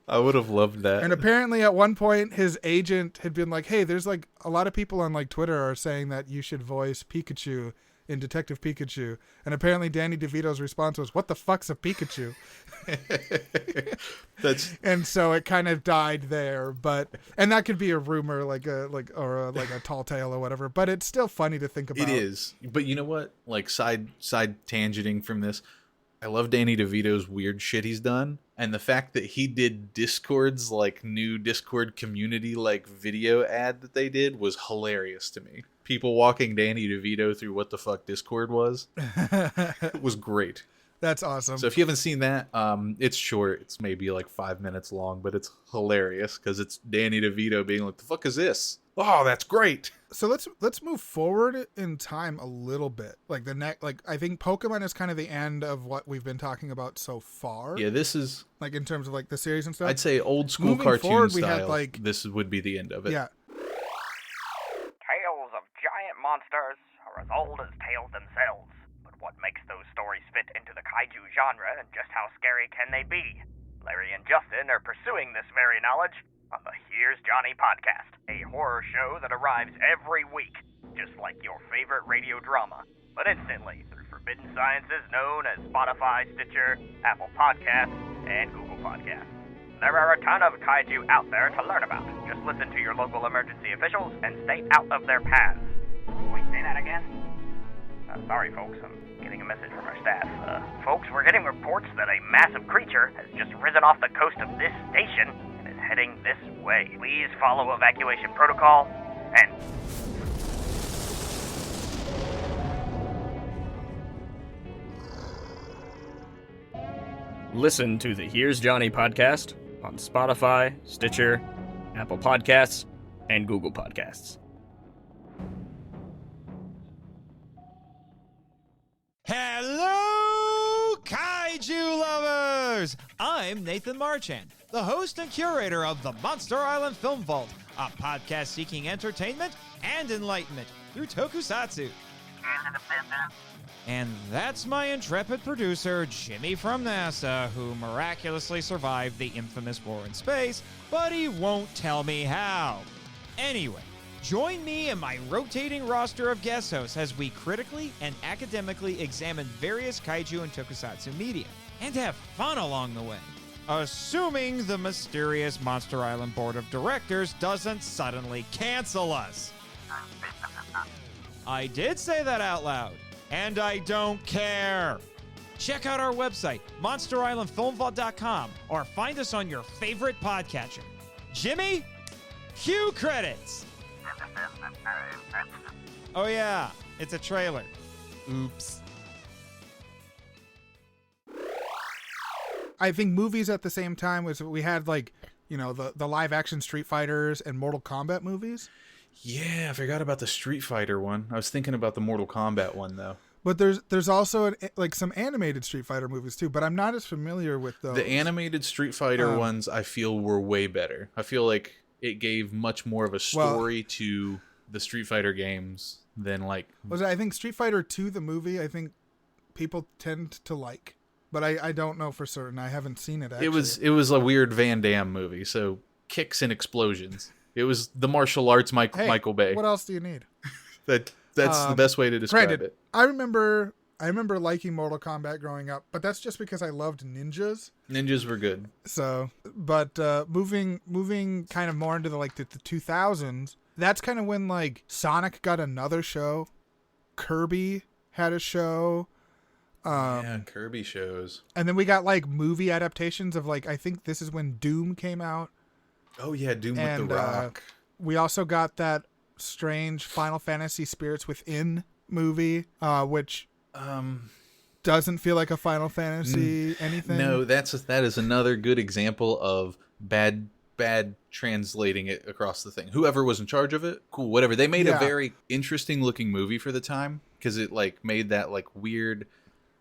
I would have loved that. And apparently at one point his agent had been like, hey, there's like a lot of people on like Twitter are saying that you should voice Pikachu in Detective Pikachu. And apparently Danny DeVito's response was, what the fuck's a Pikachu? And so it kind of died there, and that could be a rumor, like a tall tale or whatever, but it's still funny to think about. It is. But you know what? Like, side tangenting from this, I love Danny DeVito's weird shit he's done, and the fact that he did Discord's like new Discord community like video ad that they did was hilarious to me. People walking Danny DeVito through what the fuck Discord was. It was great. That's awesome. So if you haven't seen that, it's short. It's maybe like 5 minutes long, but it's hilarious because it's Danny DeVito being like, "The fuck is this? Oh, that's great." So let's move forward in time a little bit. Like I think Pokemon is kind of the end of what we've been talking about so far. Yeah, this is like in terms of like the series and stuff. I'd say old school Moving cartoon forward, style. we had, like, this would be the end of it. Yeah. Tales of giant monsters are as old as tales themselves. What makes those stories fit into the kaiju genre, and just how scary can they be? Larry and Justin are pursuing this very knowledge on the Here's Johnny podcast, a horror show that arrives every week, just like your favorite radio drama, but instantly through forbidden sciences known as Spotify, Stitcher, Apple Podcasts, and Google Podcasts. There are a ton of kaiju out there to learn about. Just listen to your local emergency officials and stay out of their paths. Wait, say that again? Sorry, folks, I'm getting a message from our staff. Folks, we're getting reports that a massive creature has just risen off the coast of this station and is heading this way. Please follow evacuation protocol and... Listen to the Here's Johnny podcast on Spotify, Stitcher, Apple Podcasts, and Google Podcasts. Hello, Kaiju lovers! I'm Nathan Marchand, the host and curator of the Monster Island Film Vault, a podcast seeking entertainment and enlightenment through tokusatsu. And that's my intrepid producer, Jimmy from NASA, who miraculously survived the infamous war in space, but he won't tell me how. Anyway, join me and my rotating roster of guest hosts as we critically and academically examine various kaiju and tokusatsu media, and have fun along the way. Assuming the mysterious Monster Island Board of Directors doesn't suddenly cancel us. I did say that out loud, and I don't care. Check out our website, monsterislandfilmvault.com, or find us on your favorite podcatcher. Jimmy, cue credits. Oh yeah, it's a trailer. Oops. I think movies at the same time was we had like, you know, the live action Street Fighters and Mortal Kombat movies. Yeah, I forgot about the Street Fighter one. I was thinking about the Mortal Kombat one though. But there's also like some animated Street Fighter movies too, but I'm not as familiar with those. The animated Street Fighter ones I feel were way better. I feel like it gave much more of a story to the Street Fighter games than like... I think Street Fighter 2, the movie, I think people tend to like. But I don't know for certain. I haven't seen it, actually. It was a weird Van Damme movie, so kicks and explosions. It was the martial arts Michael Bay. What else do you need? That's the best way to describe it. I remember I remember liking Mortal Kombat growing up, but that's just because I loved ninjas. Ninjas were good. So, but moving kind of more into the 2000s, that's kind of when like Sonic got another show, Kirby had a show, Yeah, Kirby shows. and then we got like movie adaptations of like, I think this is when Doom came out. Oh yeah, Doom And, with the Rock. We also got that strange Final Fantasy Spirits Within movie, which doesn't feel like a Final Fantasy anything. No, that is another good example of bad translating it across the thing. Whoever was in charge of it, cool, whatever. They made a very interesting looking movie for the time because it like made that like weird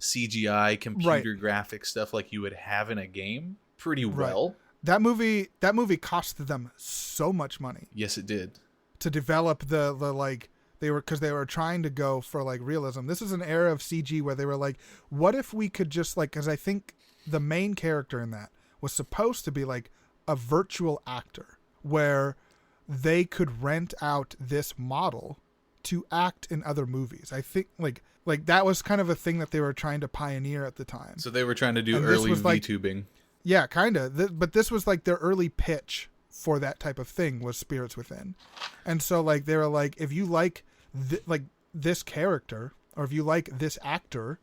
CGI computer graphic stuff like you would have in a game pretty well. That movie cost them so much money. Yes, it did. To develop the like, they were trying to go for like realism. This is an era of CG where they were like, what if we could just like, because I think the main character in that was supposed to be like a virtual actor where they could rent out this model to act in other movies. I think like that was kind of a thing that they were trying to pioneer at the time. So they were trying to do And early this was, like, VTubing. Yeah, kind of. But this was like their early pitch for that type of thing was Spirits Within. And so like they were like, if you like this character, or if you like this actor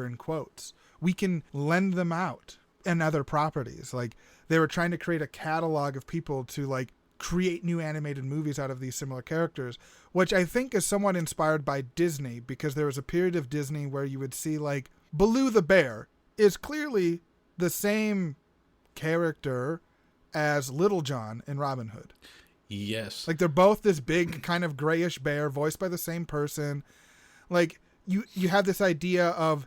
in quotes, we can lend them out in other properties. Like they were trying to create a catalog of people to like create new animated movies out of these similar characters, which I think is somewhat inspired by Disney, because there was a period of Disney where you would see like Baloo the bear is clearly the same character as Little John in Robin Hood. Yes. Like they're both this big kind of grayish bear voiced by the same person. Like you have this idea of,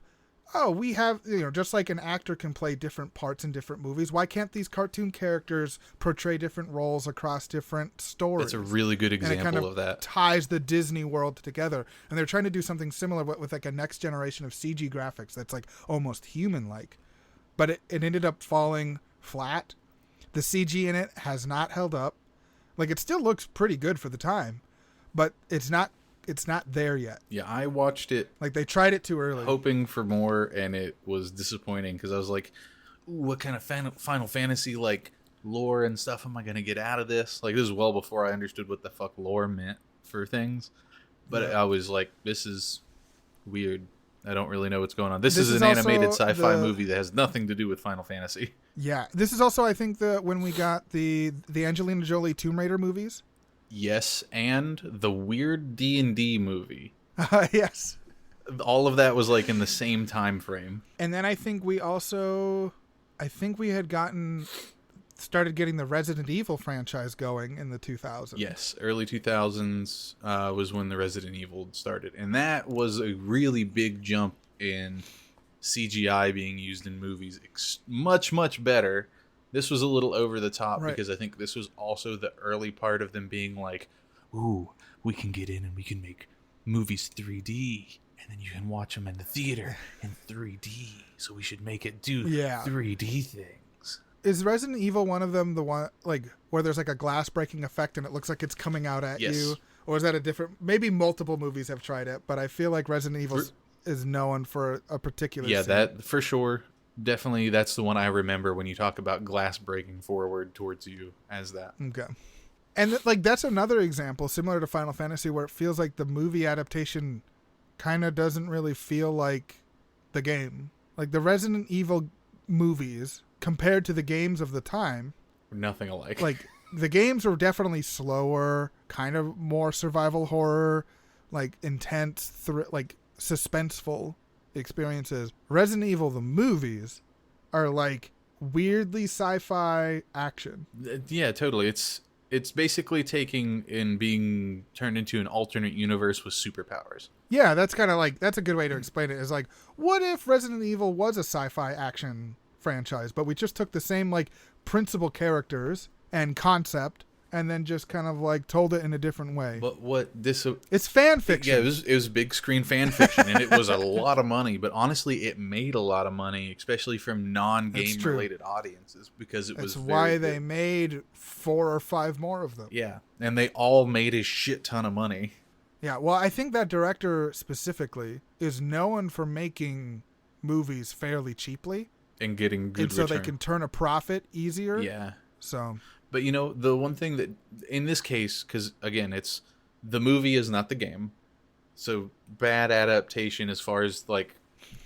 oh, we have, just like an actor can play different parts in different movies, why can't these cartoon characters portray different roles across different stories? That's a really good And it example kind of that. ties the Disney world together. And they're trying to do something similar with like a next generation of CG graphics that's like almost human-like. But it ended up falling flat. The CG in it has not held up. Like it still looks pretty good for the time, but it's not there yet. Yeah, I watched it Like they tried it too early. hoping for more, and it was disappointing because I was like, ooh, what kind of Final Fantasy like lore and stuff am I going to get out of this? Like this is well before I understood what the fuck lore meant for things. But I was like, this is weird. I don't really know what's going on. This is an animated sci-fi movie that has nothing to do with Final Fantasy. Yeah, this is also, I think, when we got the Angelina Jolie Tomb Raider movies. Yes, and the weird D&D movie. Yes. All of that was like in the same time frame. And then I think we had started getting the Resident Evil franchise going in the 2000s. Yes, early 2000s was when the Resident Evil started. And that was a really big jump in CGI being used in movies. Much, much better. This was a little over the top because I think this was also the early part of them being like, ooh, we can get in and we can make movies 3D. And then you can watch them in the theater in 3D. So we should make it do 3D things. Is Resident Evil one of them, the one like where there's like a glass breaking effect and it looks like it's coming out at you? Or is that a different? Maybe multiple movies have tried it, but I feel like Resident Evil is known for a particular scene. That for sure. Definitely, that's the one I remember when you talk about glass breaking forward towards you as that. Okay. And like that's another example similar to Final Fantasy where it feels like the movie adaptation kind of doesn't really feel like the game. Like the Resident Evil movies compared to the games of the time, nothing alike. Like the games were definitely slower, kind of more survival horror, like intense, like suspenseful experiences. Resident Evil the movies are like weirdly sci-fi action. Yeah, totally. It's basically taking and being turned into an alternate universe with superpowers. Yeah, that's kind of like, that's a good way to explain it. Is like, what if Resident Evil was a sci-fi action franchise, but we just took the same like principal characters and concept and then just kind of like told it in a different way. But what this... It's fan fiction. Yeah, it was big screen fan fiction, and it was a lot of money. But honestly, it made a lot of money, especially from non-game related audiences, because it was why they made 4 or 5 more of them. Yeah, and they all made a shit ton of money. Yeah, well, I think that director specifically is known for making movies fairly cheaply, And getting good and so they return. can turn a profit easier. Yeah. So, But the one thing that in this case, because again, it's the movie is not the game, so bad adaptation as far as like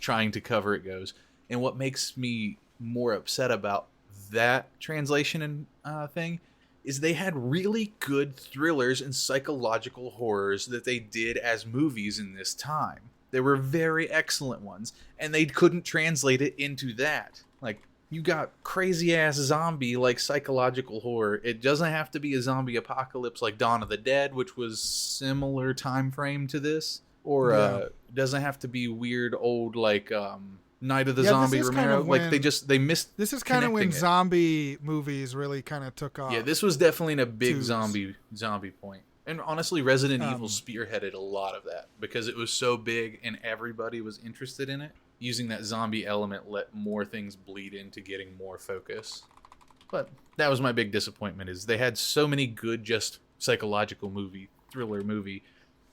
trying to cover it goes. And what makes me more upset about that translation and thing is they had really good thrillers and psychological horrors that they did as movies in this time. They were very excellent ones, and they couldn't translate it into that. Like, you got crazy ass zombie like psychological horror. It doesn't have to be a zombie apocalypse like Dawn of the Dead, which was similar time frame to this, or it doesn't have to be weird old like Night of the Zombie this is kind Romero. of Like when- they missed. this is kind of when connecting it. zombie movies really kind of took off. Yeah, this was definitely in a big Twos. zombie point. And honestly, Resident Um, Evil spearheaded a lot of that because it was so big and everybody was interested in it. Using that zombie element let more things bleed into getting more focus. But that was my big disappointment is they had so many good just psychological thriller movie.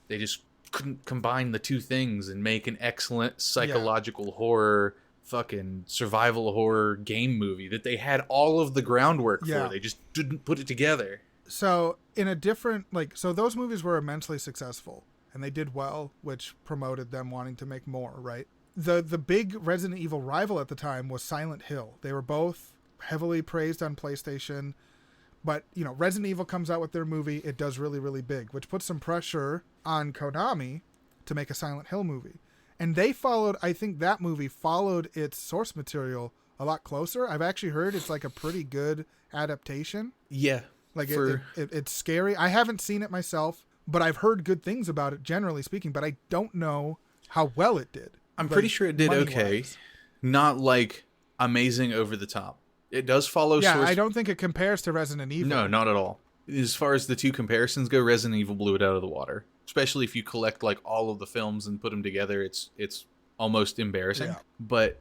They just couldn't combine the two things and make an excellent psychological horror fucking survival horror game movie that they had all of the groundwork Yeah. for. They just didn't put it together. So in a different so those movies were immensely successful and they did well, which promoted them wanting to make more, right? The big Resident Evil rival at the time was Silent Hill. They were both heavily praised on PlayStation, but Resident Evil comes out with their movie, it does really, really big, which puts some pressure on Konami to make a Silent Hill movie. And I think that movie followed its source material a lot closer. I've actually heard it's like a pretty good adaptation. Yeah. Like it's scary. I haven't seen it myself, but I've heard good things about it, generally speaking. But I don't know how well it did. I'm pretty sure it did okay. money-wise. Not like amazing over the top. It does follow Yeah, source. I don't think it compares to Resident Evil. No, not at all. As far as the two comparisons go, Resident Evil blew it out of the water. Especially if you collect like all of the films and put them together, it's almost embarrassing. Yeah. But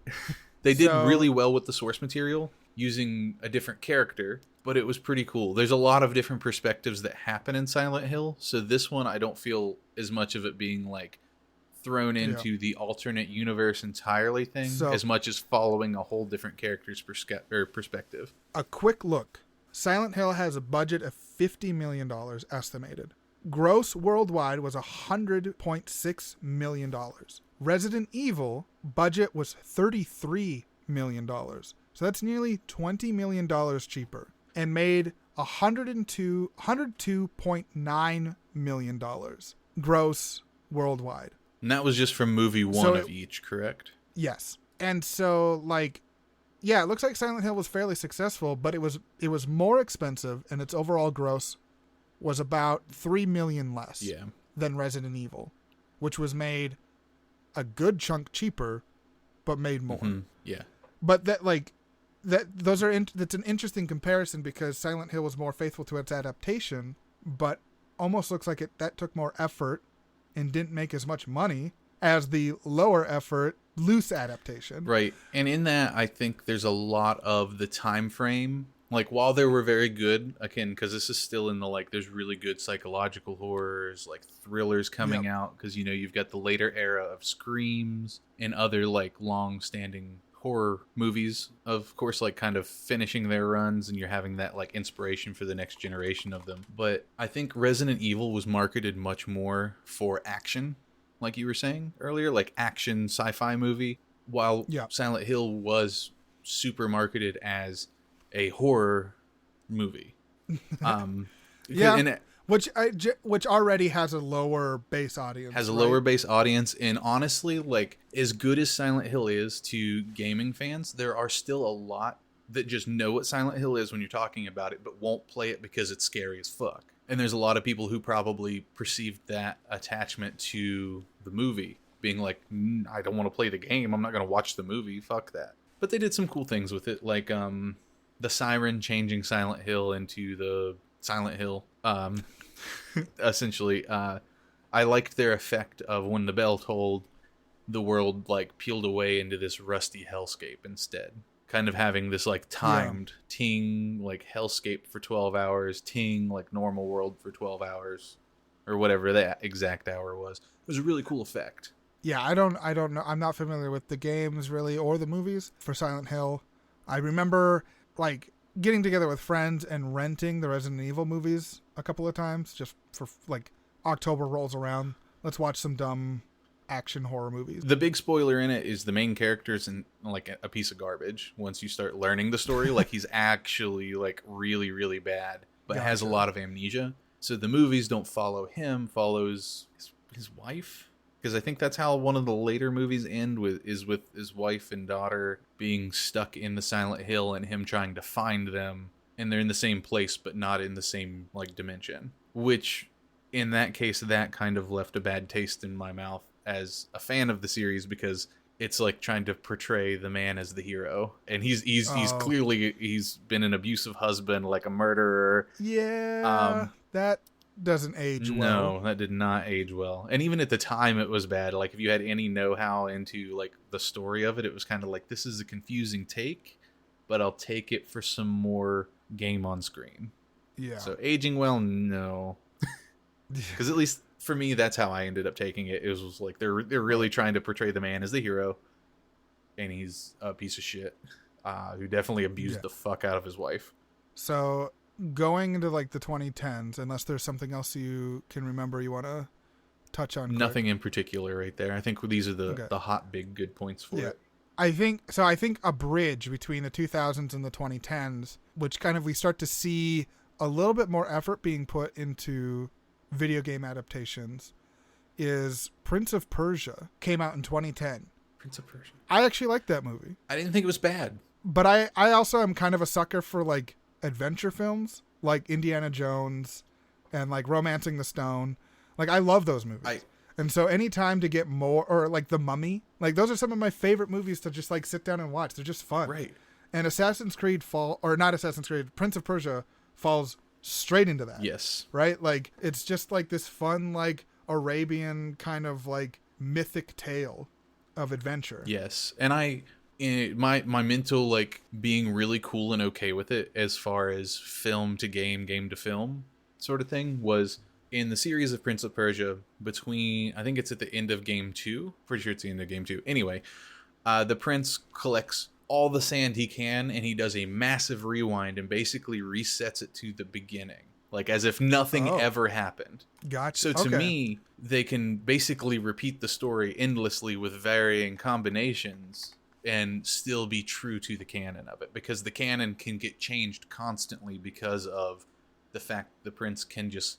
they did So- really well with the source material using a different character, but it was pretty cool. There's a lot of different perspectives that happen in Silent Hill, so this one I don't feel as much of it being like thrown into the alternate universe entirely thing So- as much as following a whole different character's perspective. A quick look. Silent Hill has a budget of $50 million estimated. Gross worldwide was $100.6 million. Resident Evil budget was $33 million. So that's nearly $20 million cheaper and made $102.9 million gross worldwide. And that was just from movie one So of each, correct? Yes. And so it looks like Silent Hill was fairly successful, but it was more expensive and its overall gross was about $3 million less Yeah. than Resident Evil, which was made a good chunk cheaper but made more. Mhm. Yeah. But that's an interesting comparison because Silent Hill was more faithful to its adaptation, but almost looks like that took more effort and didn't make as much money as the lower effort loose adaptation. Right. And in that, I think there's a lot of the time frame. Like, while they were very good, again, because this is still in the, there's really good psychological horrors, like thrillers coming out, because, you've got the later era of Screams and other, long-standing horror movies, of course, kind of finishing their runs, and you're having that, inspiration for the next generation of them. But I think Resident Evil was marketed much more for action, like you were saying earlier, action sci-fi movie, while Silent Hill was super marketed as a horror movie. And which already has a lower base audience. Has a lower base audience, and honestly, as good as Silent Hill is to gaming fans, there are still a lot that just know what Silent Hill is when you're talking about it, but won't play it because it's scary as fuck. And there's a lot of people who probably perceived that attachment to the movie, being like, I don't want to play the game, I'm not going to watch the movie, fuck that. But they did some cool things with it, the siren changing Silent Hill into the Silent Hill. Essentially, I liked their effect of when the bell tolled, the world peeled away into this rusty hellscape instead. Kind of having this timed ting hellscape for 12 hours, ting normal world for 12 hours, or whatever that exact hour was. It was a really cool effect. Yeah, I don't know. I'm not familiar with the games really or the movies for Silent Hill. I remember like getting together with friends and renting the Resident Evil movies a couple of times just for like October rolls around. Let's watch some dumb action horror movies. The big spoiler in it is the main character's in like a piece of garbage once you start learning the story. Like he's actually like really, really bad, but has a lot of amnesia. So the movies don't follow him, follows his wife. Because I think that's how one of the later movies end with his wife and daughter being stuck in the Silent Hill and him trying to find them, and they're in the same place but not in the same like dimension. Which, in that case, that kind of left a bad taste in my mouth as a fan of the series because it's like trying to portray the man as the hero, and he's clearly he's been an abusive husband, like a murderer. Yeah, that doesn't age well. No, that did not age well. And even at the time it was bad. Like if you had any know-how into like the story of it, it was kind of like, this is a confusing take, but I'll take it for some more game on screen. Yeah. So aging well, no. Because at least for me, that's how I ended up taking it. It was like they're really trying to portray the man as the hero, and he's a piece of shit who definitely abused the fuck out of his wife. So going into like the 2010s, unless there's something else you can remember you want to touch on. Nothing in particular right there. I think these are the hot big good points for it. I think a bridge between the 2000s and the 2010s, which kind of we start to see a little bit more effort being put into video game adaptations, is Prince of Persia. Came out in 2010. Prince of Persia. I actually liked that movie. I didn't think it was bad. But I also am kind of a sucker for like adventure films like Indiana Jones and like Romancing the Stone. Like I love those movies. And so anytime to get more, or like The Mummy, like those are some of my favorite movies to just like sit down and watch. They're just fun. Right. And Prince of Persia falls straight into that. Yes. Right? Like it's just like this fun like Arabian kind of like mythic tale of adventure. Yes. And my mental like being really cool and okay with it as far as film to game to film sort of thing was in the series of Prince of Persia between, I think it's at the end of game 2, pretty sure it's the end of game 2. Anyway, the prince collects all the sand he can and he does a massive rewind and basically resets it to the beginning, like as if nothing ever happened. Gotcha. So to me, they can basically repeat the story endlessly with varying combinations and still be true to the canon of it, because the canon can get changed constantly because of the fact the prince can just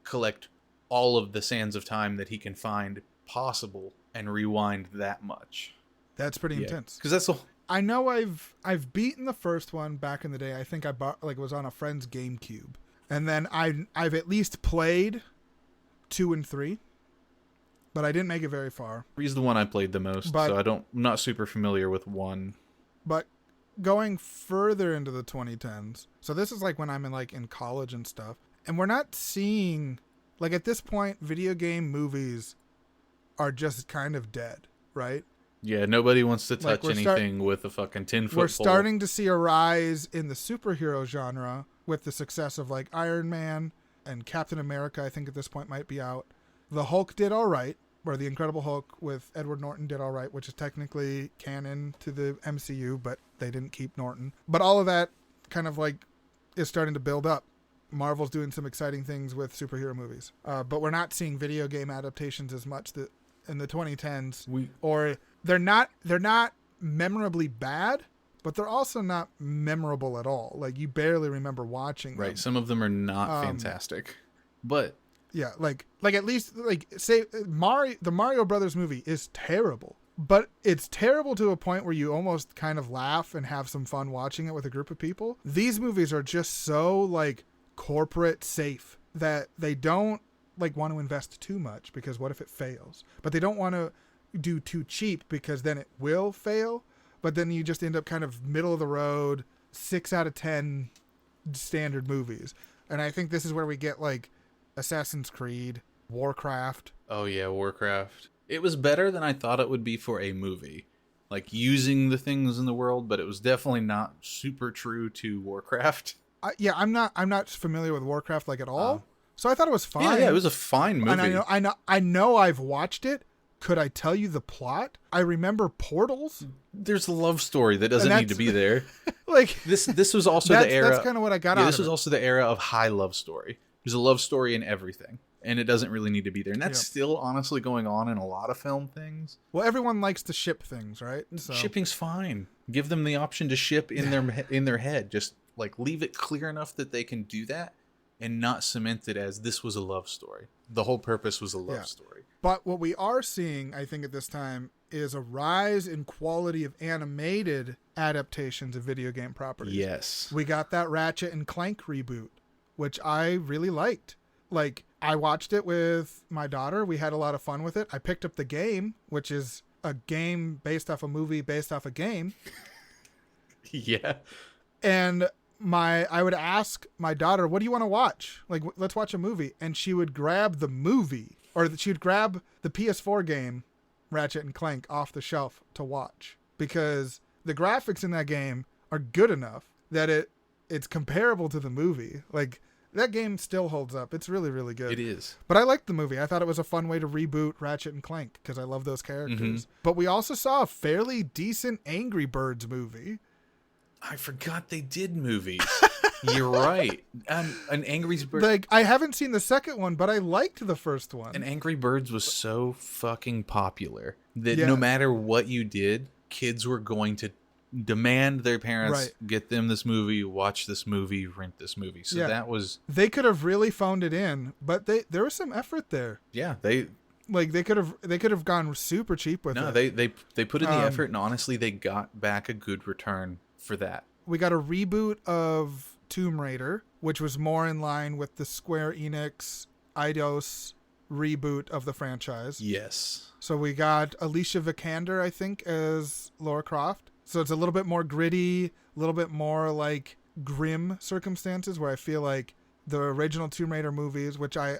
collect all of the sands of time that he can find possible and rewind that much. That's pretty intense. Because that's the I know I've beaten the first one back in the day. I think I bought like it was on a friend's GameCube, and then I've at least played 2 and 3. But I didn't make it very far. 3 is the one I played the most, so I'm not super familiar with 1. But going further into the 2010s, so this is like when I'm in college and stuff, and we're not seeing, like at this point, video game movies are just kind of dead, right? Yeah, nobody wants to touch anything with a fucking 10-foot pole. We're starting to see a rise in the superhero genre with the success of like Iron Man and Captain America, I think at this point might be out. The Hulk did all right, or the Incredible Hulk with Edward Norton did all right, which is technically canon to the MCU, but they didn't keep Norton. But all of that kind of like is starting to build up. Marvel's doing some exciting things with superhero movies, but we're not seeing video game adaptations as much in the 2010s. Or they're not memorably bad, but they're also not memorable at all. Like you barely remember watching them. Right, some of them are not fantastic, but. Yeah, like at least like say the Mario Brothers movie is terrible, but it's terrible to a point where you almost kind of laugh and have some fun watching it with a group of people. These movies are just so like corporate safe that they don't like want to invest too much because what if it fails? But they don't want to do too cheap because then it will fail. But then you just end up kind of middle of the road, 6 out of 10 standard movies. And I think this is where we get like Assassin's Creed, Warcraft. Oh yeah, Warcraft. It was better than I thought it would be for a movie. Like using the things in the world, but it was definitely not super true to Warcraft. I'm not familiar with Warcraft like at all. So I thought it was fine. Yeah, it was a fine movie. And I know I've watched it. Could I tell you the plot? I remember portals. There's a love story that doesn't need to be there. Like This was also the era. That's kind of what I got out of it. This was also the era of high love story. There's a love story in everything, and it doesn't really need to be there. And that's still honestly going on in a lot of film things. Well, everyone likes to ship things, right? So. Shipping's fine. Give them the option to ship in their head. Just like leave it clear enough that they can do that, and not cement it as this was a love story. The whole purpose was a love story. But what we are seeing, I think, at this time is a rise in quality of animated adaptations of video game properties. Yes. We got that Ratchet and Clank reboot, which I really liked. Like, I watched it with my daughter. We had a lot of fun with it. I picked up the game, which is a game based off a movie based off a game. Yeah. And I would ask my daughter, what do you want to watch? Like, let's watch a movie. And she would grab the movie, or she would grab the PS4 game, Ratchet and Clank, off the shelf to watch. Because the graphics in that game are good enough that it's comparable to the movie. Like, that game still holds up. It's really, really good. It is. But I liked the movie. I thought it was a fun way to reboot Ratchet and Clank because I love those characters. Mm-hmm. But we also saw a fairly decent Angry Birds movie. I forgot they did movies. You're right. An Angry Birds. Like, I haven't seen the second one, but I liked the first one. And Angry Birds was so fucking popular that no matter what you did, kids were going to demand their parents get them this movie, watch this movie, rent this movie. So that was... They could have really phoned it in, but there was some effort there. Yeah, they could have gone super cheap with it. No, they put in the effort, and honestly, they got back a good return for that. We got a reboot of Tomb Raider, which was more in line with the Square Enix Eidos reboot of the franchise. Yes. So we got Alicia Vikander, I think, as Lara Croft. So it's a little bit more gritty, a little bit more like grim circumstances, where I feel like the original Tomb Raider movies, which I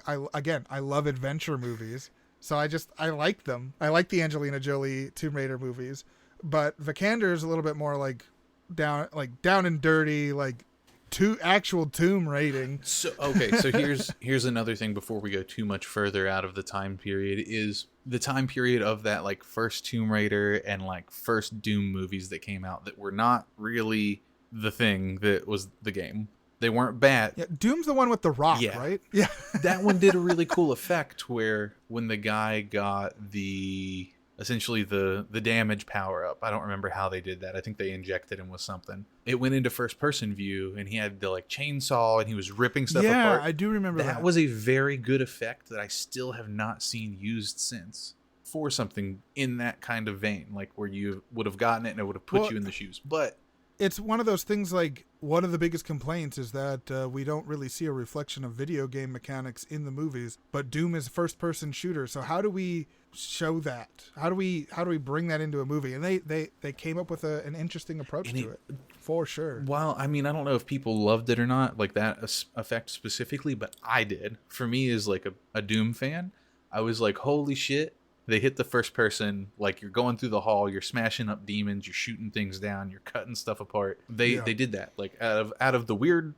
love adventure movies. So I like them. I like the Angelina Jolie Tomb Raider movies, but Vikander is a little bit more like down and dirty, like actual tomb raiding. So here's another thing before we go too much further out of the time period, is the time period of that like first Tomb Raider and like first Doom movies that came out that were not really the thing that was the game. They weren't bad. Yeah, Doom's the one with the rock, right? Yeah. That one did a really cool effect where when the guy got essentially the damage power up. I don't remember how they did that. I think they injected him with something. It went into first person view and he had the like chainsaw and he was ripping stuff apart. Yeah, I do remember that. That was a very good effect that I still have not seen used since for something in that kind of vein, like where you would have gotten it and it would have put you in the shoes. But it's one of those things, like, one of the biggest complaints is that we don't really see a reflection of video game mechanics in the movies, but Doom is first-person shooter. So how do we show that? How do we bring that into a movie? And they came up with an interesting approach to it, for sure. Well, I mean, I don't know if people loved it or not, like that effect specifically, but I did. For me, as like a Doom fan, I was like, holy shit. They hit the first person, like you're going through the hall, you're smashing up demons, you're shooting things down, you're cutting stuff apart. They did that. Like out of the weird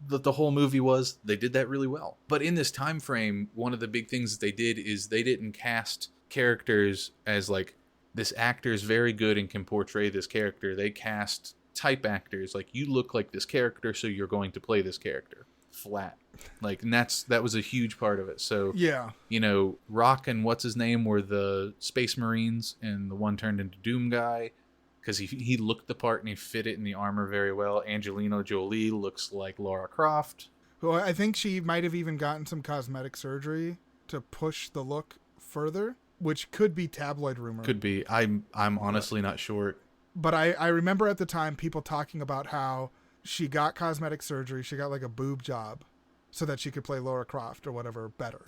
that the whole movie was, they did that really well. But in this time frame, one of the big things that they did is they didn't cast characters as like, this actor is very good and can portray this character. They cast type actors, like you look like this character, so you're going to play this character. Flat. Like, and that was a huge part of it. So yeah, you know, Rock and what's his name were the Space Marines, and the one turned into Doom guy because he looked the part and he fit it in the armor very well. Angelina Jolie looks like Lara Croft. Well, I think she might have even gotten some cosmetic surgery to push the look further, which could be tabloid rumor. Could be. I'm honestly not sure. But I remember at the time people talking about how she got cosmetic surgery. She got like a boob job so that she could play Lara Croft or whatever better.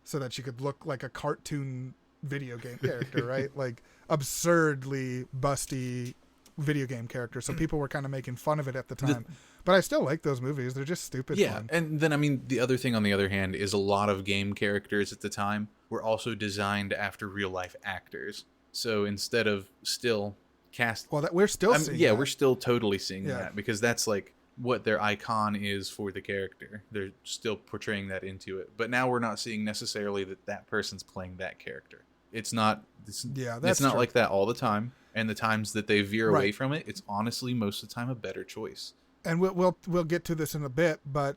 So that she could look like a cartoon video game character, right? Like absurdly busty video game character. So people were kind of making fun of it at the time. But I still like those movies. They're just stupid fun. And then, I mean, the other thing on the other hand is a lot of game characters at the time were also designed after real life actors. So instead of still cast... Well, we're still seeing that. We're still totally seeing that, because that's like what their icon is for the character. They're still portraying that into it. But now we're not seeing necessarily that person's playing that character. It's not it's not true. like that all the time. And the times that they veer away Right. from it, it's honestly most of the time a better choice. And we'll get to this in a bit, but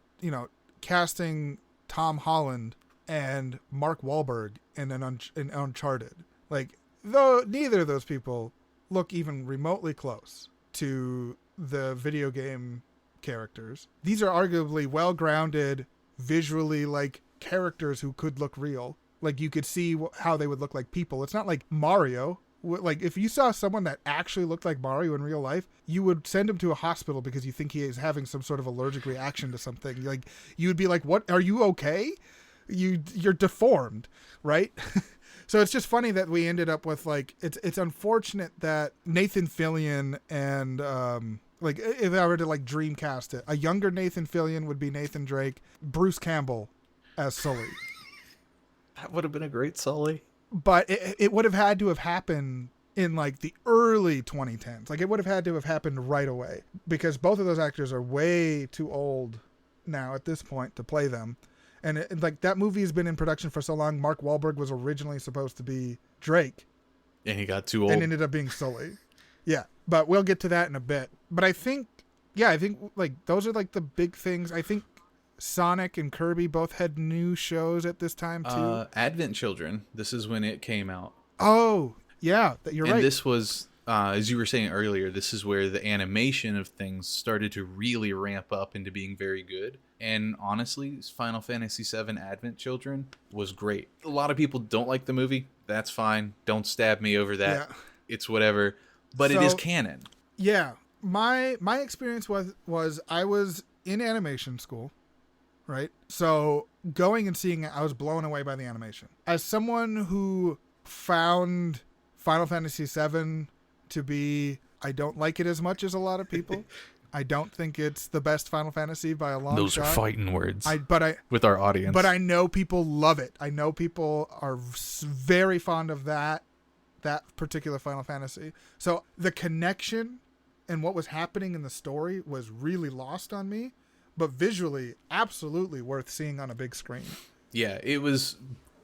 casting Tom Holland and Mark Wahlberg in in Uncharted, like, though neither of those people look even remotely close to the video game characters, these are arguably well-grounded, visually, like, characters who could look real. Like, you could see how they would look like people. It's not like Mario. Like, if you saw someone that actually looked like Mario in real life, you would send him to a hospital because you think he is having some sort of allergic reaction to something. Like, you would be like, "What? Are you okay? You're deformed, right?" So it's just funny that we ended up with, like, it's unfortunate that Nathan Fillion and like, if I were to, like, dreamcast it, a younger Nathan Fillion would be Nathan Drake, Bruce Campbell as Sully. That would have been a great Sully. But it would have had to have happened in, like, the early 2010s. Like, it would have had to have happened right away, because both of those actors are way too old now at this point to play them. And like, that movie has been in production for so long. Mark Wahlberg was originally supposed to be Drake And he got too old. and ended up being Sully. Yeah, but we'll get to that in a bit. But I think like, those are, like, the big things. I think Sonic and Kirby both had new shows at this time too. Advent Children. This is when it came out. Oh, yeah, you're And right. this was, as you were saying earlier, this is where the animation of things started to really ramp up into being very good. And honestly, Final Fantasy VII Advent Children was great. A lot of people don't like the movie. That's fine. Don't stab me over that. Yeah. It's whatever. But it is So- canon. Yeah, my experience was I was in animation school, right? So going and seeing it, I was blown away by the animation. As someone who found Final Fantasy VII to be, I don't like it as much as a lot of people. I don't think it's the best Final Fantasy by a long Those shot. are fighting words But with our audience. I know people love it. I know people are very fond of that particular Final Fantasy. So the connection and what was happening in the story was really lost on me, but visually, absolutely worth seeing on a big screen. Yeah, it was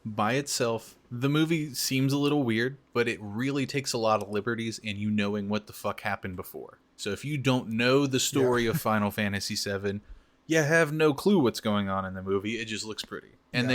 by itself. The movie seems a little weird, but it really takes a lot of liberties in you knowing what the fuck happened before. So if you don't know the story of Final Fantasy VII, you have no clue what's going on in the movie. It just looks pretty. And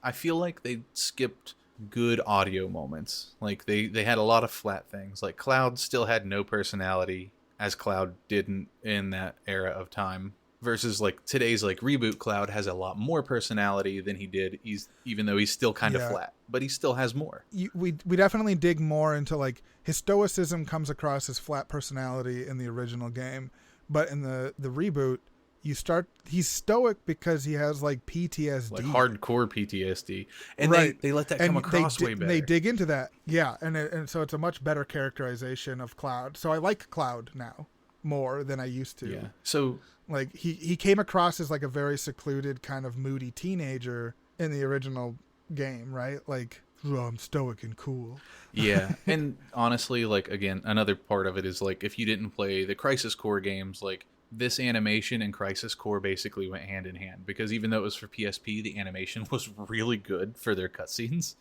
I feel like they skipped good audio moments. Like, they had a lot of flat things. Like, Cloud still had no personality, as Cloud didn't in that era of time. Versus, like, today's, like, reboot Cloud has a lot more personality than he did. Even though he's still kind of flat, but he still has more. We definitely dig more into, like, his stoicism comes across as flat personality in the original game, but in the reboot, he's stoic because he has, like, PTSD, Like hardcore PTSD, and right. they let that come across way better. They dig into that, yeah, and so it's a much better characterization of Cloud. So I like Cloud now more than I used to. Yeah. So, like, he came across as, like, a very secluded, kind of moody teenager in the original game, right? Like, oh, I'm stoic and cool. yeah, and honestly, like, again, another part of it is, like, if you didn't play the Crisis Core games, like, this animation and Crisis Core basically went hand in hand, because even though it was for PSP, the animation was really good for their cutscenes.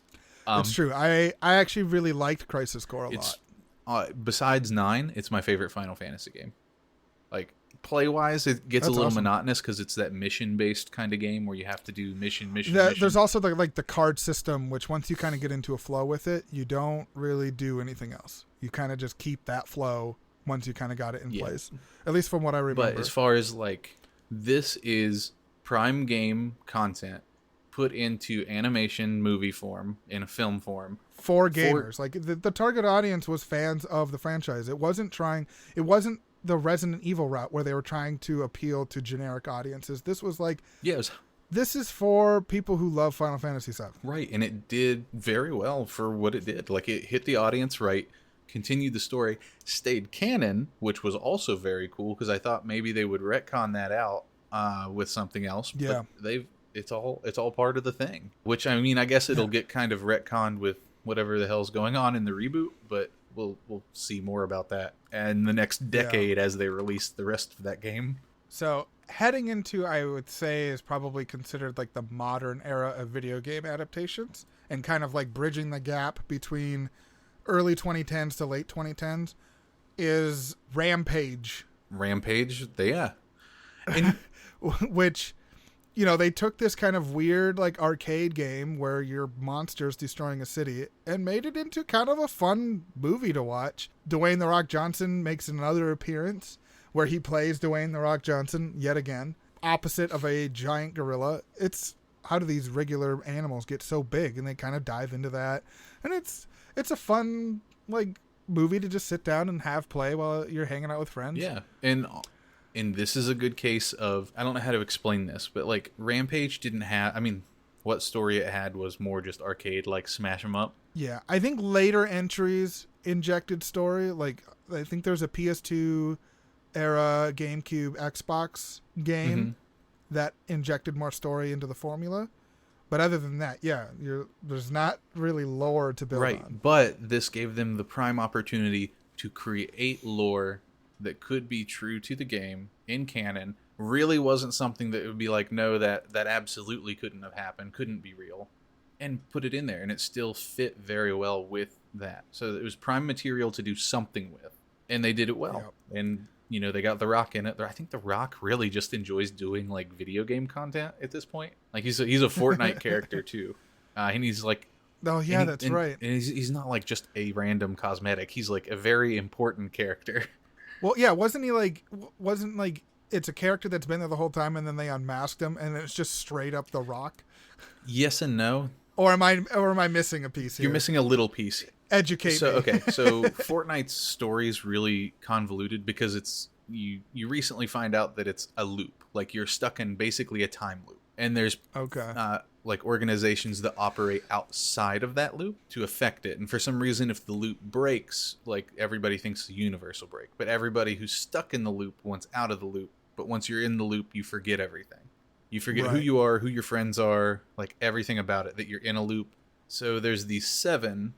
It's true. I actually really liked Crisis Core a It's lot. Besides 9, it's my favorite Final Fantasy game. Like, play-wise, it gets That's a little awesome. monotonous because it's that mission-based kind of game where you have to do mission. There's also the card system, which once you kind of get into a flow with it, you don't really do anything else. You kind of just keep that flow once you kind of got it in place. At least from what I remember. But as far as, like, this is prime game content put into animation movie form, in a film form. For gamers. Like, the target audience was fans of the franchise. It wasn't the Resident Evil route where they were trying to appeal to generic audiences. This was like, Yeah, it was this is for people who love Final Fantasy VII. right, and it did very well for what it did. Like, it hit the audience right, continued the story, stayed canon, which was also very cool, because I thought maybe they would retcon that out with something else. Yeah. But it's all part of the thing. Which, I mean, I guess it'll get kind of retconned with whatever the hell's going on in the reboot, but we'll see more about that in the next decade as they release the rest of that game. So heading into, I would say, is probably considered like the modern era of video game adaptations, and kind of like bridging the gap between early 2010s to late 2010s, is Rampage. Rampage, yeah. And Which, they took this kind of weird like arcade game where you're monsters destroying a city and made it into kind of a fun movie to watch. Dwayne "The Rock" Johnson makes another appearance where he plays Dwayne "The Rock" Johnson yet again, opposite of a giant gorilla. It's how do these regular animals get so big, and they kind of dive into that, and it's a fun like movie to just sit down and have play while you're hanging out with friends. yeah, and this is a good case of, I don't know how to explain this, but like Rampage didn't have, I mean, what story it had was more just arcade, like smash 'em up. Yeah, I think later entries injected story. Like I think there's a PS2 era GameCube Xbox game that injected more story into the formula. But other than that, yeah, there's not really lore to build on. But this gave them the prime opportunity to create lore that could be true to the game in canon. Really wasn't something that would be like, no, that absolutely couldn't have happened, couldn't be real, and put it in there, and it still fit very well with that. So it was prime material to do something with, and they did it well. Yep. And they got The Rock in it. I think The Rock really just enjoys doing like video game content at this point. Like he's a Fortnite character too, and he's like, oh yeah, that's right. And he's not like just a random cosmetic. He's like a very important character. Well, yeah, wasn't it's a character that's been there the whole time, and then they unmasked him, and it's just straight up The Rock? Yes and no. Or am I missing a piece here? You're missing a little piece. Educate me. Okay, so Fortnite's story is really convoluted because it's you recently find out that it's a loop. Like you're stuck in basically a time loop, and there's like organizations that operate outside of that loop to affect it. And for some reason, if the loop breaks, like everybody thinks the universe will break, but everybody who's stuck in the loop wants out of the loop. But once you're in the loop, you forget everything. You forget who you are, who your friends are, like everything about it, that you're in a loop. So there's these 7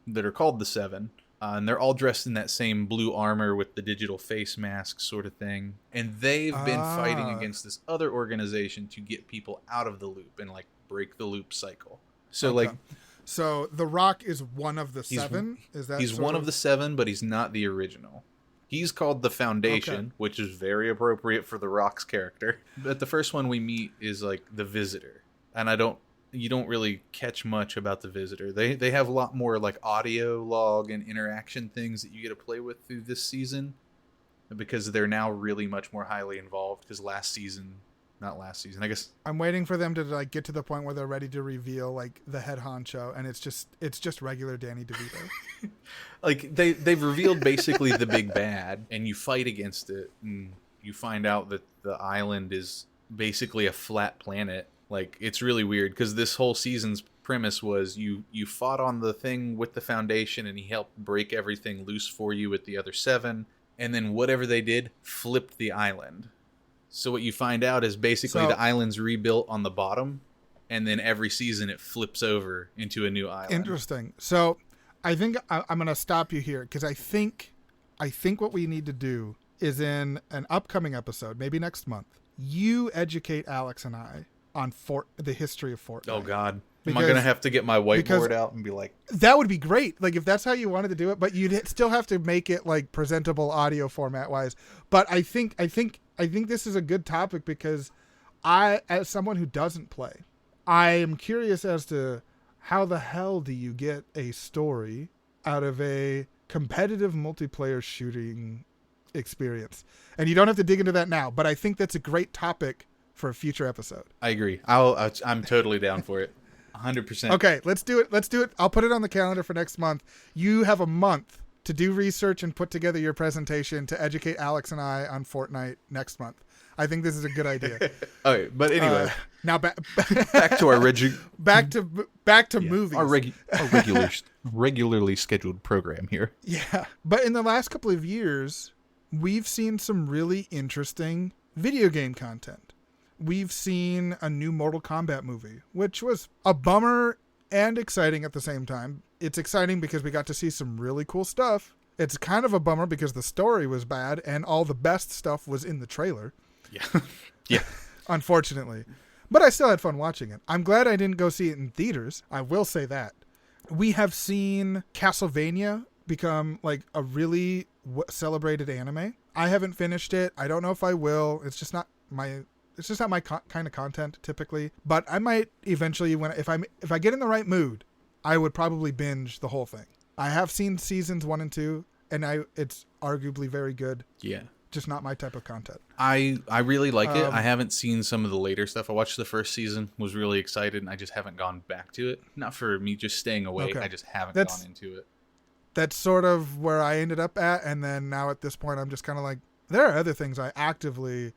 that are called the 7, and they're all dressed in that same blue armor with the digital face mask sort of thing. And they've been fighting against this other organization to get people out of the loop and like break the loop cycle. So so The Rock is one of the 7? He's one of the 7, but he's not the original. He's called the Foundation, which is very appropriate for The Rock's character. But the first one we meet is like the Visitor, and you don't really catch much about the Visitor. They have a lot more like audio log and interaction things that you get to play with through this season, because they're now really much more highly involved. Because not last season, I guess. I'm waiting for them to like get to the point where they're ready to reveal like the head honcho, and it's just regular Danny DeVito. Like they've revealed basically the big bad, and you fight against it, and you find out that the island is basically a flat planet. Like it's really weird because this whole season's premise was you fought on the thing with the Foundation, and he helped break everything loose for you with the other 7, and then whatever they did flipped the island. So what you find out is basically the island's rebuilt on the bottom, and then every season it flips over into a new island. Interesting. So I think I'm going to stop you here, because I think what we need to do is in an upcoming episode, maybe next month, you educate Alex and I on the history of Fortnite. Oh, God. Am I going to have to get my whiteboard out and be like... That would be great. Like, if that's how you wanted to do it, but you'd still have to make it, like, presentable audio format-wise. But I think this is a good topic, because as someone who doesn't play, I am curious as to how the hell do you get a story out of a competitive multiplayer shooting experience? And you don't have to dig into that now, but I think that's a great topic for a future episode. I agree. I'm totally down for it. 100%. Okay, let's do it. I'll put it on the calendar for next month. You have a month to do research and put together your presentation to educate Alex and I on Fortnite next month. I think this is a good idea. Okay, but anyway, now back to our back to movies. Our regularly scheduled program here. Yeah, but in the last couple of years, we've seen some really interesting video game content. We've seen a new Mortal Kombat movie, which was a bummer and exciting at the same time. It's exciting because we got to see some really cool stuff. It's kind of a bummer because the story was bad and all the best stuff was in the trailer. Yeah. Yeah. Unfortunately. But I still had fun watching it. I'm glad I didn't go see it in theaters. I will say that. We have seen Castlevania become like a really celebrated anime. I haven't finished it. I don't know if I will. It's just not my kind of content typically, but I might eventually if I get in the right mood, I would probably binge the whole thing. I have seen seasons 1 and 2 and it's arguably very good. Yeah. Just not my type of content. I really like it. I haven't seen some of the later stuff. I watched the first season, was really excited, and I just haven't gone back to it. Not for me just staying away. Okay. I just haven't gone into it. That's sort of where I ended up at, and then now at this point I'm just kind of like, there are other things I actively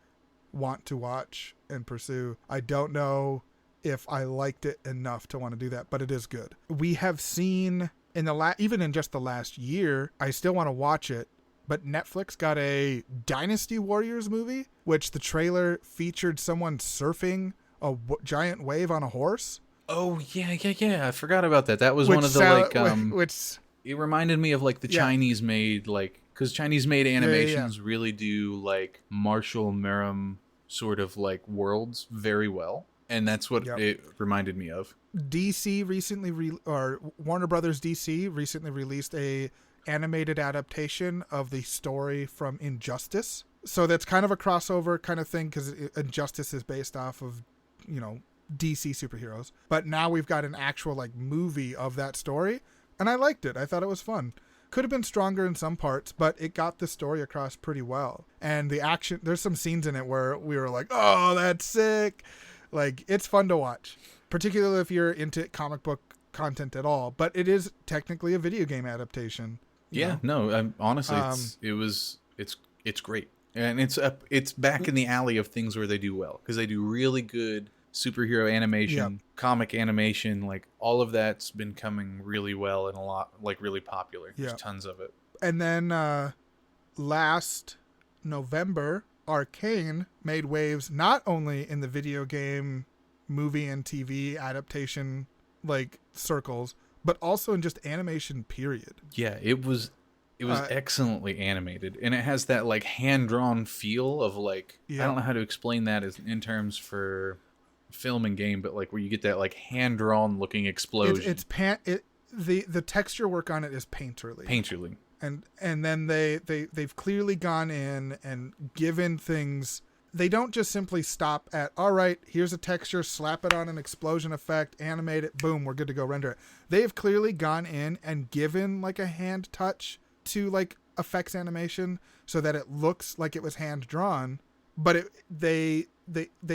want to watch and pursue. I don't know if I liked it enough to want to do that, but it is good. We have seen even in just the last year, I still want to watch it, but Netflix got a Dynasty Warriors movie, which the trailer featured someone surfing a giant wave on a horse. Oh, yeah. I forgot about that. That was one of the, which it reminded me of, like, the Chinese-made, like, because Chinese-made animations really do, like, Marshall Merriam sort of, like, worlds very well. And that's what it reminded me of. DC recently, Warner Brothers DC recently released a animated adaptation of the story from Injustice. So that's kind of a crossover kind of thing because Injustice is based off of, DC superheroes. But now we've got an actual like movie of that story. And I liked it. I thought it was fun. Could have been stronger in some parts, but it got the story across pretty well. And the action, there's some scenes in it where we were like, oh, that's sick. Like, it's fun to watch, particularly if you're into comic book content at all. But it is technically a video game adaptation. Yeah, no, honestly, it's great, and it's back in the alley of things where they do well because they do really good superhero animation, comic animation, like all of that's been coming really well and a lot like really popular. There's tons of it. And then last November, Arcane made waves not only in the video game, movie, and TV adaptation like circles, but also in just animation period. Yeah, it was excellently animated, and it has that like hand-drawn feel of like I don't know how to explain that in terms for film and game, but like where you get that like hand-drawn looking explosion. The texture work on it is painterly. And then they've clearly gone in and given things. They don't just simply stop at, all right, here's a texture, slap it on an explosion effect, animate it, boom, we're good to go render it. They've clearly gone in and given like a hand touch to like effects animation so that it looks like it was hand drawn, but they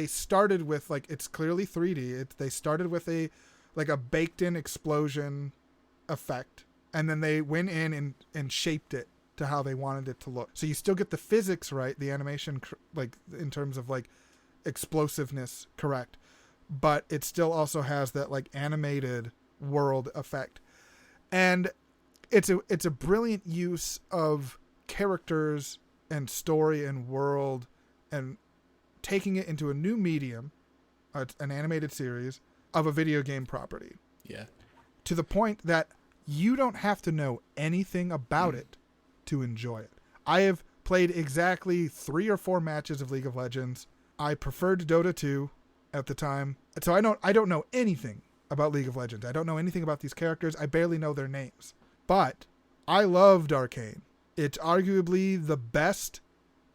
started with like, it's clearly 3D. They started with a baked in explosion effect, and then they went in and shaped it to how they wanted it to look. So you still get the physics right, the animation like in terms of like explosiveness correct, but it still also has that like animated world effect. And it's a brilliant use of characters and story and world and taking it into a new medium, an animated series of a video game property. Yeah. To the point that you don't have to know anything about it to enjoy it. I have played exactly 3 or 4 matches of League of Legends. I preferred Dota 2 at the time. So I don't know anything about League of Legends. I don't know anything about these characters. I barely know their names. But I loved Arcane. It's arguably the best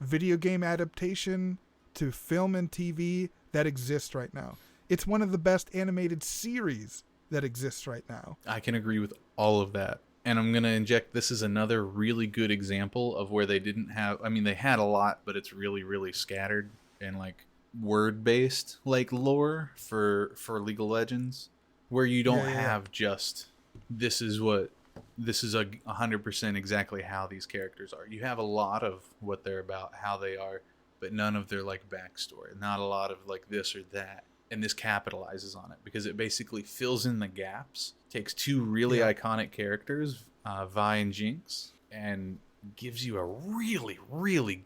video game adaptation to film and TV that exists right now. It's one of the best animated series that exists right now. I can agree with all of that. And I'm going to inject, this is another really good example of where they didn't have, I mean, they had a lot, but it's really, really scattered and like word-based like lore for League of Legends, where you don't have just, this is 100% exactly how these characters are. You have a lot of what they're about, how they are, but none of their like backstory, not a lot of like this or that. And this capitalizes on it because it basically fills in the gaps, takes 2 really iconic characters, Vi and Jinx, and gives you a really, really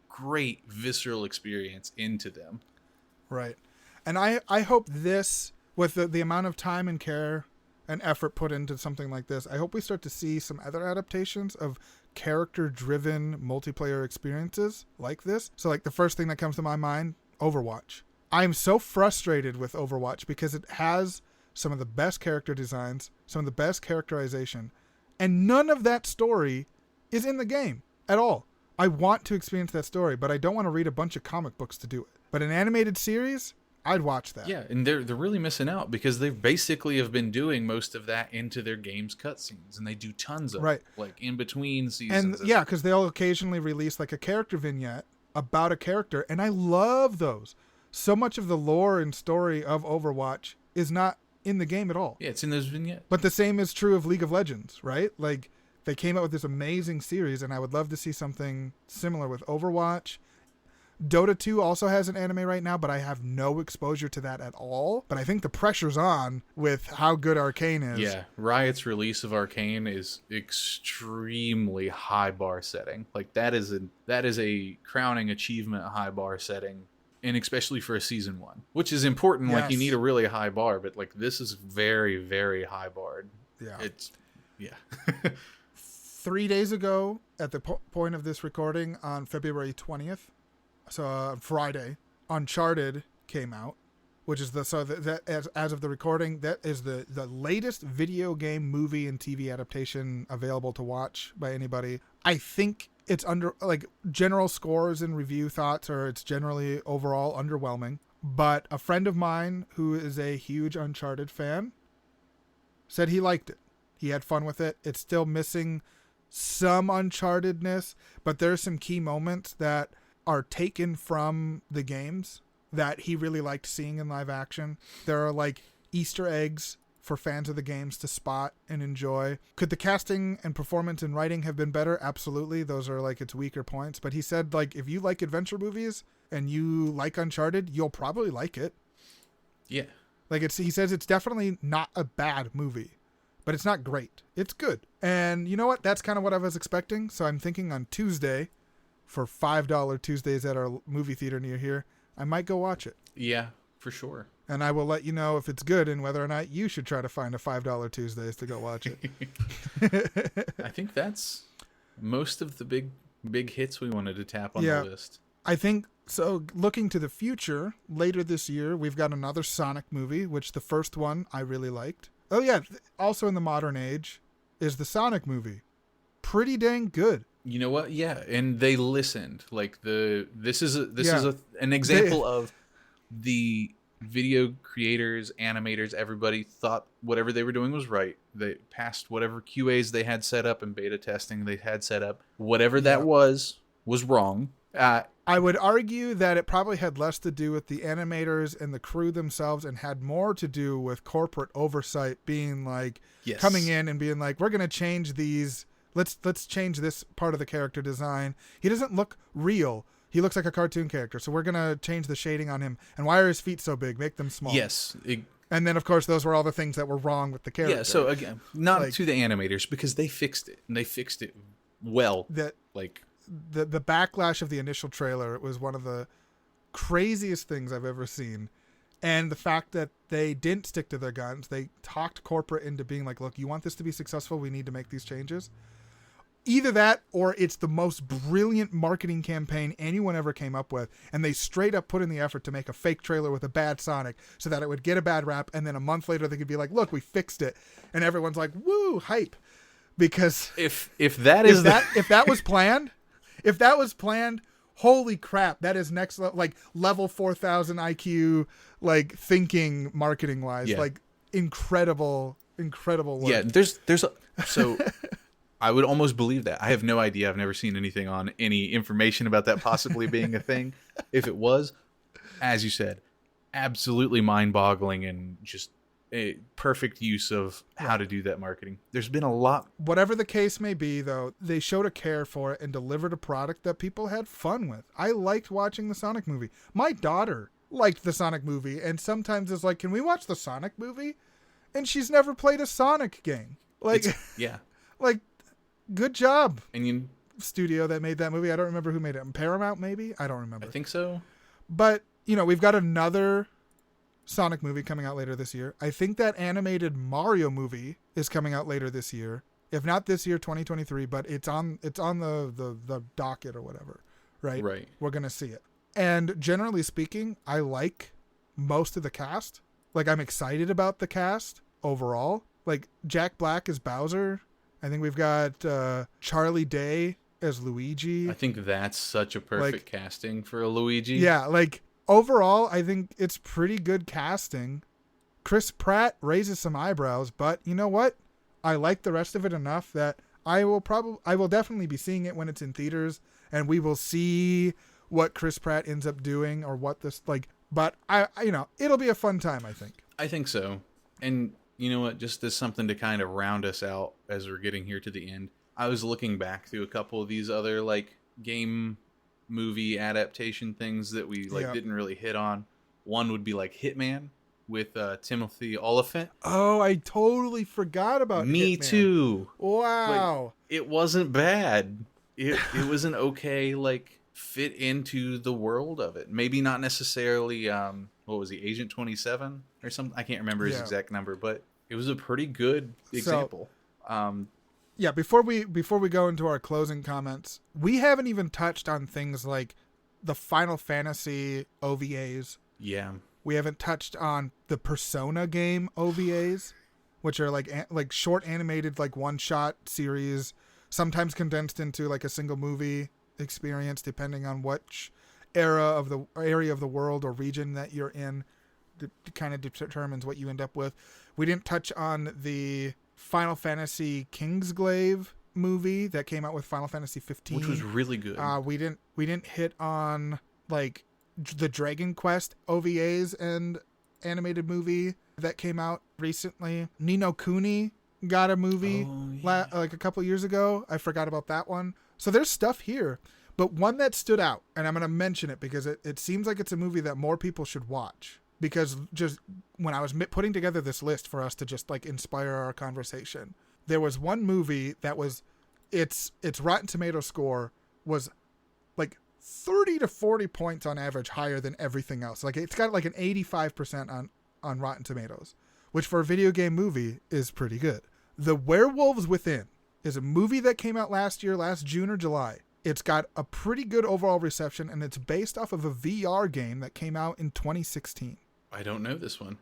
great visceral experience into them. Right. And I hope this, with the amount of time and care and effort put into something like this, I hope we start to see some other adaptations of character-driven multiplayer experiences like this. So like the first thing that comes to my mind, Overwatch. I'm so frustrated with Overwatch because it has some of the best character designs, some of the best characterization, and none of that story is in the game at all. I want to experience that story, but I don't want to read a bunch of comic books to do it. But an animated series, I'd watch that. Yeah, and they're really missing out because they basically have been doing most of that into their game's cutscenes, and they do tons of it, like in between seasons. And yeah, because they'll occasionally release like a character vignette about a character, and I love those. So much of the lore and story of Overwatch is not in the game at all. Yeah, it's in those vignettes. But the same is true of League of Legends, right? Like they came out with this amazing series, and I would love to see something similar with Overwatch. Dota 2 also has an anime right now, but I have no exposure to that at all. But I think the pressure's on with how good Arcane is. Yeah, Riot's release of Arcane is extremely high bar setting. Like that is a crowning achievement high bar setting, and especially for a season 1, which is important. Yes. Like you need a really high bar, but like this is very, very high barred. Yeah. It's 3 days ago, at the point of this recording, on February 20th, so Friday, Uncharted came out, which is as of the recording, that is the latest video game, movie, and TV adaptation available to watch by anybody. I think it's under like general scores and review thoughts are it's generally overall underwhelming. But a friend of mine who is a huge Uncharted fan said he liked it. He had fun with it. It's still missing some Unchartedness, but there's some key moments that are taken from the games that he really liked seeing in live action. There are like Easter eggs for fans of the games to spot and enjoy. Could the casting and performance and writing have been better? Absolutely. Those are like its weaker points. But he said like if you like adventure movies and you like Uncharted, you'll probably like it. Yeah. Like he says it's definitely not a bad movie, but it's not great. It's good. And you know what? That's kind of what I was expecting. So I'm thinking on Tuesday, for $5 Tuesdays at our movie theater near here, I might go watch it. Yeah, for sure. And I will let you know if it's good and whether or not you should try to find a $5 Tuesdays to go watch it. I think that's most of the big hits we wanted to tap on the list. I think so. Looking to the future, later this year, we've got another Sonic movie, which the first one I really liked. Oh yeah, also in the modern age is the Sonic movie. Pretty dang good. You know what? Yeah, and they listened. Like this is an example of the video creators, animators, everybody thought whatever they were doing was right. They passed whatever QAs they had set up and beta testing they had set up. Whatever that was wrong. I would argue that it probably had less to do with the animators and the crew themselves and had more to do with corporate oversight being like coming in and being like, we're going to change these. Let's change this part of the character design. He doesn't look real. He looks like a cartoon character. So we're going to change the shading on him. And why are his feet so big? Make them small. Yes. And then, of course, those were all the things that were wrong with the character. Yeah, so again, not to the animators because they fixed it. And they fixed it well. The backlash of the initial trailer was one of the craziest things I've ever seen. And the fact that they didn't stick to their guns. They talked corporate into being like, look, you want this to be successful? We need to make these changes. Either that or it's the most brilliant marketing campaign anyone ever came up with. And they straight up put in the effort to make a fake trailer with a bad Sonic so that it would get a bad rap. And then a month later, they could be like, look, we fixed it. And everyone's like, woo, hype. Because if that was planned, holy crap, that is next level, like level 4,000 IQ, like thinking marketing wise, like incredible work. Yeah. So I would almost believe that. I have no idea. I've never seen anything on any information about that possibly being a thing. If it was, as you said, absolutely mind-boggling and just a perfect use of how to do that marketing. There's been a lot. Whatever the case may be, though, they showed a care for it and delivered a product that people had fun with. I liked watching the Sonic movie. My daughter liked the Sonic movie and sometimes is like, can we watch the Sonic movie? And she's never played a Sonic game. Like, like, good job. And studio that made that movie. I don't remember who made it. Paramount, maybe? I don't remember. I think so. But, we've got another Sonic movie coming out later this year. I think that animated Mario movie is coming out later this year. If not this year, 2023, but it's on the docket or whatever, right? Right. We're going to see it. And generally speaking, I like most of the cast. Like, I'm excited about the cast overall. Like, Jack Black as Bowser. I think we've got Charlie Day as Luigi. I think that's such a perfect casting for a Luigi. Yeah, like, overall, I think it's pretty good casting. Chris Pratt raises some eyebrows, but you know what? I like the rest of it enough that I will definitely be seeing it when it's in theaters, and we will see what Chris Pratt ends up doing or what this like. But it'll be a fun time, I think. I think so. And you know what? Just as something to kind of round us out as we're getting here to the end, I was looking back through a couple of these other like game movie adaptation things that we didn't really hit on. One would be like Hitman with Timothy Olyphant. Oh, I totally forgot about Me Hitman. too. Wow. Like, it wasn't bad. It was an okay like fit into the world of it. Maybe not necessarily what was he, Agent 27 or something? I can't remember his exact number, but it was a pretty good example. Yeah, before we go into our closing comments, we haven't even touched on things like the Final Fantasy OVAs. Yeah. We haven't touched on the Persona game OVAs, which are like short animated like one-shot series, sometimes condensed into like a single movie experience depending on which area of the world or region that you're in. Kind of determines what you end up with. We didn't touch on the Final Fantasy Kingsglaive movie that came out with Final Fantasy 15, which was really good. We didn't hit on like the Dragon Quest OVAs and animated movie that came out recently. Ni no Kuni got a movie like a couple years ago. I forgot about that one. So there's stuff here, but one that stood out, and I'm going to mention it because it seems like it's a movie that more people should watch. Because just when I was putting together this list for us to just like inspire our conversation, there was one movie that was its Rotten Tomato score was like 30 to 40 points on average higher than everything else. Like it's got like an 85% on Rotten Tomatoes, which for a video game movie is pretty good. The Werewolves Within is a movie that came out last June or July. It's got a pretty good overall reception, and it's based off of a VR game that came out in 2016. I don't know this one.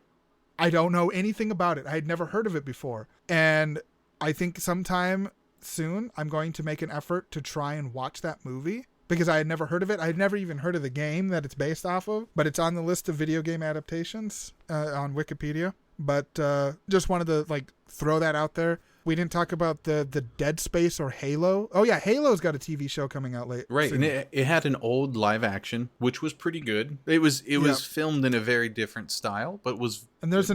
I don't know anything about it. I had never heard of it before. And I think sometime soon I'm going to make an effort to try and watch that movie because I had never heard of it. I had never even heard of the game that it's based off of, but it's on the list of video game adaptations on Wikipedia. But just wanted to like throw that out there. We didn't talk about the Dead Space or Halo. Oh yeah, Halo's got a TV show coming out late. Right, soon. and it had an old live action, which was pretty good. It was filmed in a very different style, but was. And there's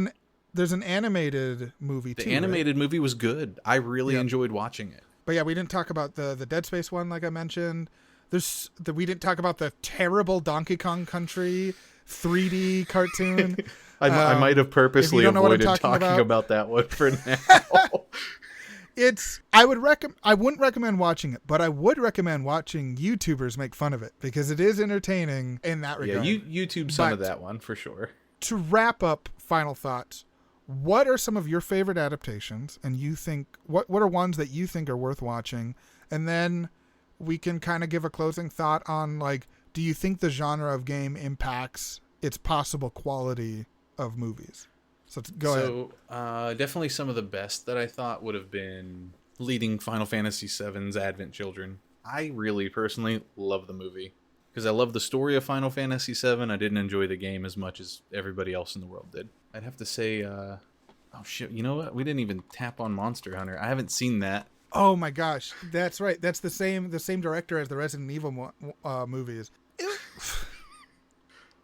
an animated movie too. The animated movie was good. I really enjoyed watching it. But yeah, we didn't talk about the Dead Space one, like I mentioned. We didn't talk about the terrible Donkey Kong Country 3D cartoon. I might have purposely avoided talking about that one for now. I wouldn't recommend watching it, but I would recommend watching YouTubers make fun of it because it is entertaining in that regard. Yeah, YouTube some of that one for sure. To wrap up, final thoughts. What are some of your favorite adaptations, and you think what are ones that you think are worth watching? And then we can kind of give a closing thought on like, do you think the genre of game impacts its possible quality of movies? So go ahead. Definitely some of the best that I thought would have been leading Final Fantasy VII's Advent Children. I really personally love the movie because I love the story of Final Fantasy VII. I didn't enjoy the game as much as everybody else in the world did. I'd have to say, oh shit, you know what? We didn't even tap on Monster Hunter. I haven't seen that. Oh my gosh, that's right. That's the same director as the Resident Evil movies.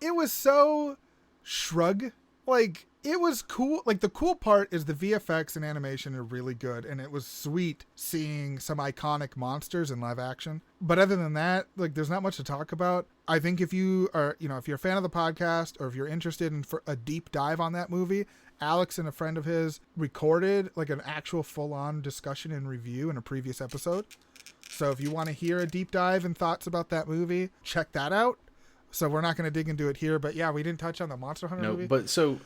It was so shrug. Like, it was cool. Like, the cool part is the VFX and animation are really good, and it was sweet seeing some iconic monsters in live action. But other than that, like, there's not much to talk about. I think if you are, if you're a fan of the podcast or if you're interested in for a deep dive on that movie, Alex and a friend of his recorded like an actual full-on discussion and review in a previous episode. So if you want to hear a deep dive and thoughts about that movie, check that out. So we're not going to dig into it here, but yeah, we didn't touch on the Monster Hunter No, movie. but so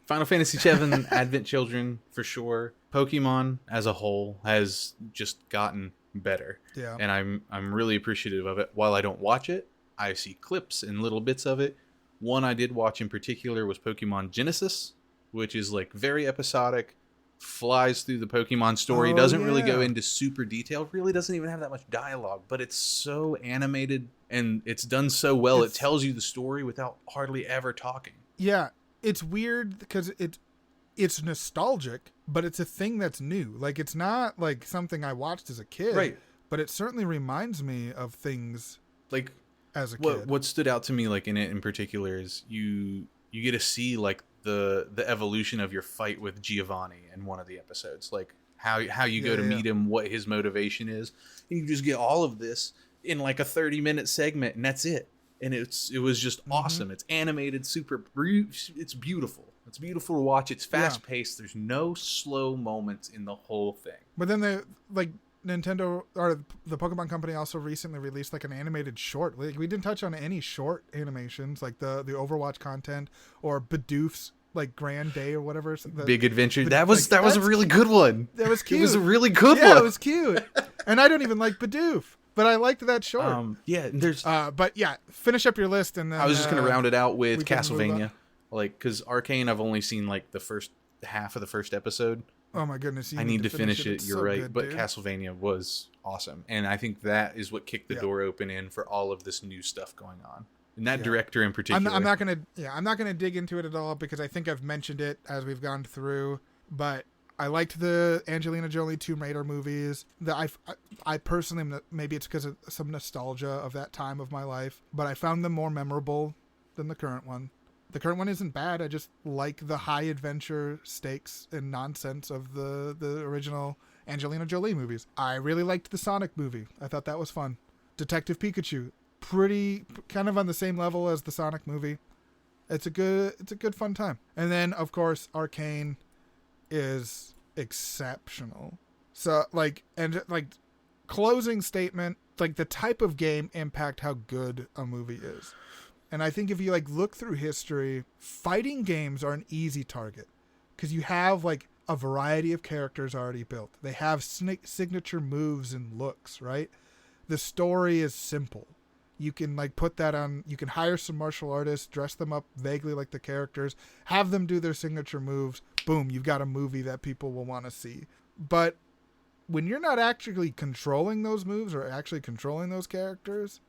Final Fantasy VII, Advent Children for sure. Pokemon as a whole has just gotten better, Yeah. and I'm really appreciative of it. While I don't watch it, I see clips and little bits of it. One I did watch in particular was Pokemon Genesis, which is like very episodic, flies through the Pokemon story, Oh, doesn't really go yeah. into super detail, really doesn't even have that much dialogue, but it's so animated and it's done so well. It tells you the story without hardly ever talking. Yeah, it's weird because it's nostalgic, but it's a thing that's new. Like, it's not like something I watched as a kid, Right. but it certainly reminds me of things Like as a kid. what stood out to me like in it in particular is you get to see like the evolution of your fight with Giovanni in one of the episodes, like how you go to meet him, what his motivation is, and you just get all of this in like a 30-minute segment, and that's it. And it was just awesome. It's animated, it's beautiful. It's beautiful to watch. It's fast paced. There's no slow moments in the whole thing. But then Nintendo or the Pokemon Company also recently released like an animated short. Like, we didn't touch on any short animations like the Overwatch content or Bidoof's like Grand Day or whatever. Big Adventure. but, That was a really good one. That was cute. It was a really good one. Yeah, it was cute. And I don't even like Bidoof, but I liked that short. Yeah, and there's. But yeah, finish up your list and then I was just gonna round it out with we can move Castlevania, like because Arcane I've only seen like the first half of the first episode. Oh my goodness! I need to finish it. It's You're so right, good, but dude. Castlevania was awesome, and I think that is what kicked the Yeah. door open in for all of this new stuff going on. And that director in particular. I'm not gonna dig into it at all because I think I've mentioned it as we've gone through. But I liked the Angelina Jolie Tomb Raider movies. I personally, maybe it's because of some nostalgia of that time of my life, but I found them more memorable than the current one. The current one isn't bad. I just like the high adventure stakes and nonsense of the original Angelina Jolie movies. I really liked the Sonic movie. I thought that was fun. Detective Pikachu, pretty kind of on the same level as the Sonic movie. It's a good fun time. And then of course Arcane is exceptional. So closing statement, like the type of game impact how good a movie is. And I think if you look through history, fighting games are an easy target because you have a variety of characters already built. They have signature moves and looks, right? The story is simple. You can put that on, you can hire some martial artists, dress them up vaguely like the characters, have them do their signature moves. Boom, you've got a movie that people will want to see. But when you're not actually controlling those moves or actually controlling those characters,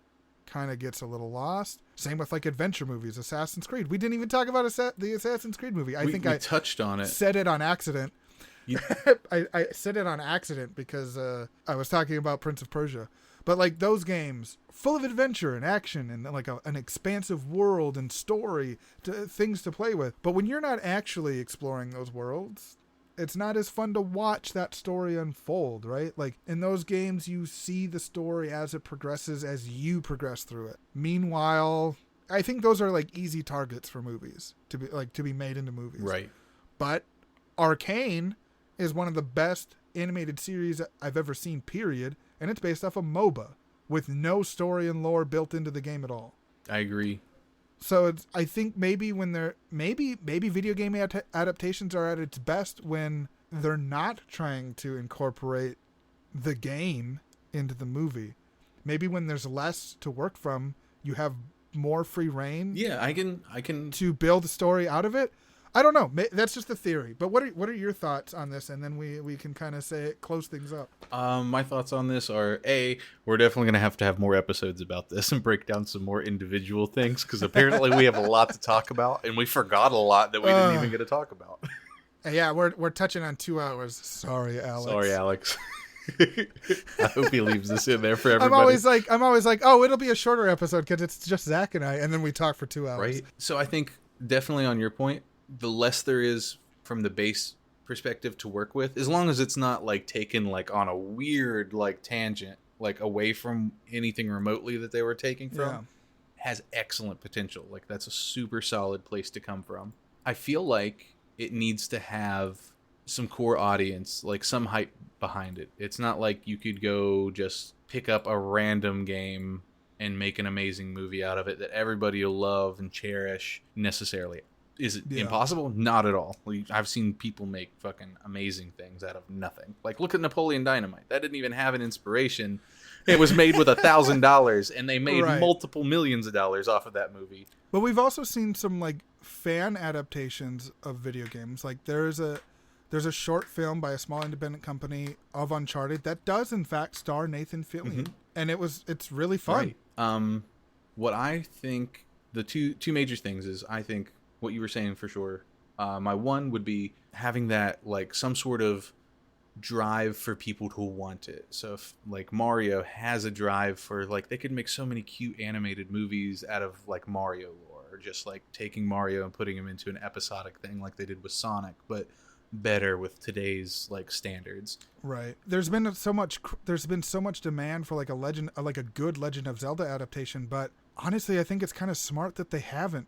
kind of gets a little lost. Same with adventure movies, Assassin's Creed. We didn't even talk about the Assassin's Creed movie. I think I touched on it. Said it on accident. I said it on accident because I was talking about Prince of Persia. But those games, full of adventure and action and an expansive world and story, things to play with. But when you're not actually exploring those worlds, it's not as fun to watch that story unfold, right? In those games, you see the story as it progresses, as you progress through it. Meanwhile, I think those are easy targets for movies to be made into movies. Right. But Arcane is one of the best animated series I've ever seen, period. And it's based off a MOBA with no story and lore built into the game at all. I agree. So I think maybe when maybe video game adaptations are at its best when they're not trying to incorporate the game into the movie. Maybe when there's less to work from, you have more free reign. Yeah, I can to build a story out of it. I don't know. That's just a theory. But what are your thoughts on this? And then we can kind of close things up. My thoughts on this are we're definitely going to have more episodes about this and break down some more individual things because apparently we have a lot to talk about and we forgot a lot that we didn't even get to talk about. Yeah, we're touching on 2 hours. Sorry, Alex. I hope he leaves this in there for everybody. I'm always like, oh, it'll be a shorter episode because it's just Zach and I, and then we talk for 2 hours. Right. So I think definitely on your point, the less there is from the base perspective to work with, as long as it's not taken on a weird tangent, away from anything remotely that they were taking from, has excellent potential. That's a super solid place to come from. I feel like it needs to have some core audience, some hype behind it. It's not like you could go just pick up a random game and make an amazing movie out of it that everybody will love and cherish necessarily. Is it impossible? Not at all. I've seen people make fucking amazing things out of nothing. Like, look at Napoleon Dynamite. That didn't even have an inspiration. It was made with $1,000, and they made multiple millions of dollars off of that movie. But we've also seen some like fan adaptations of video games. Like there's a short film by a small independent company of Uncharted that does in fact star Nathan Fillion, and it's really fun. Right. What I think the two major things is, I think what you were saying for sure. My one would be having that like some sort of drive for people to want it. So if like Mario has a drive for like, they could make so many cute animated movies out of like Mario lore, or just like taking Mario and putting him into an episodic thing like they did with Sonic, but better with today's like standards. Right. There's been so much demand for like a good Legend of Zelda adaptation, but honestly I think it's kind of smart that they haven't.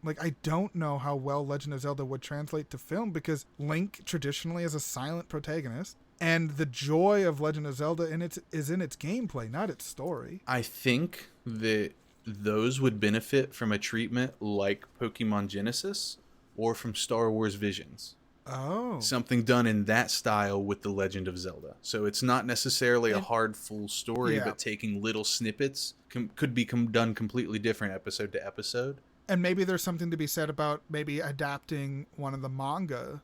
Like, I don't know how well Legend of Zelda would translate to film, because Link traditionally is a silent protagonist, and the joy of Legend of Zelda is in its gameplay, not its story. I think that those would benefit from a treatment like Pokemon Genesis or from Star Wars Visions. Oh. Something done in that style with the Legend of Zelda. So it's not necessarily a hard, full story, but taking little snippets could be done completely different episode to episode. And maybe there's something to be said about maybe adapting one of the manga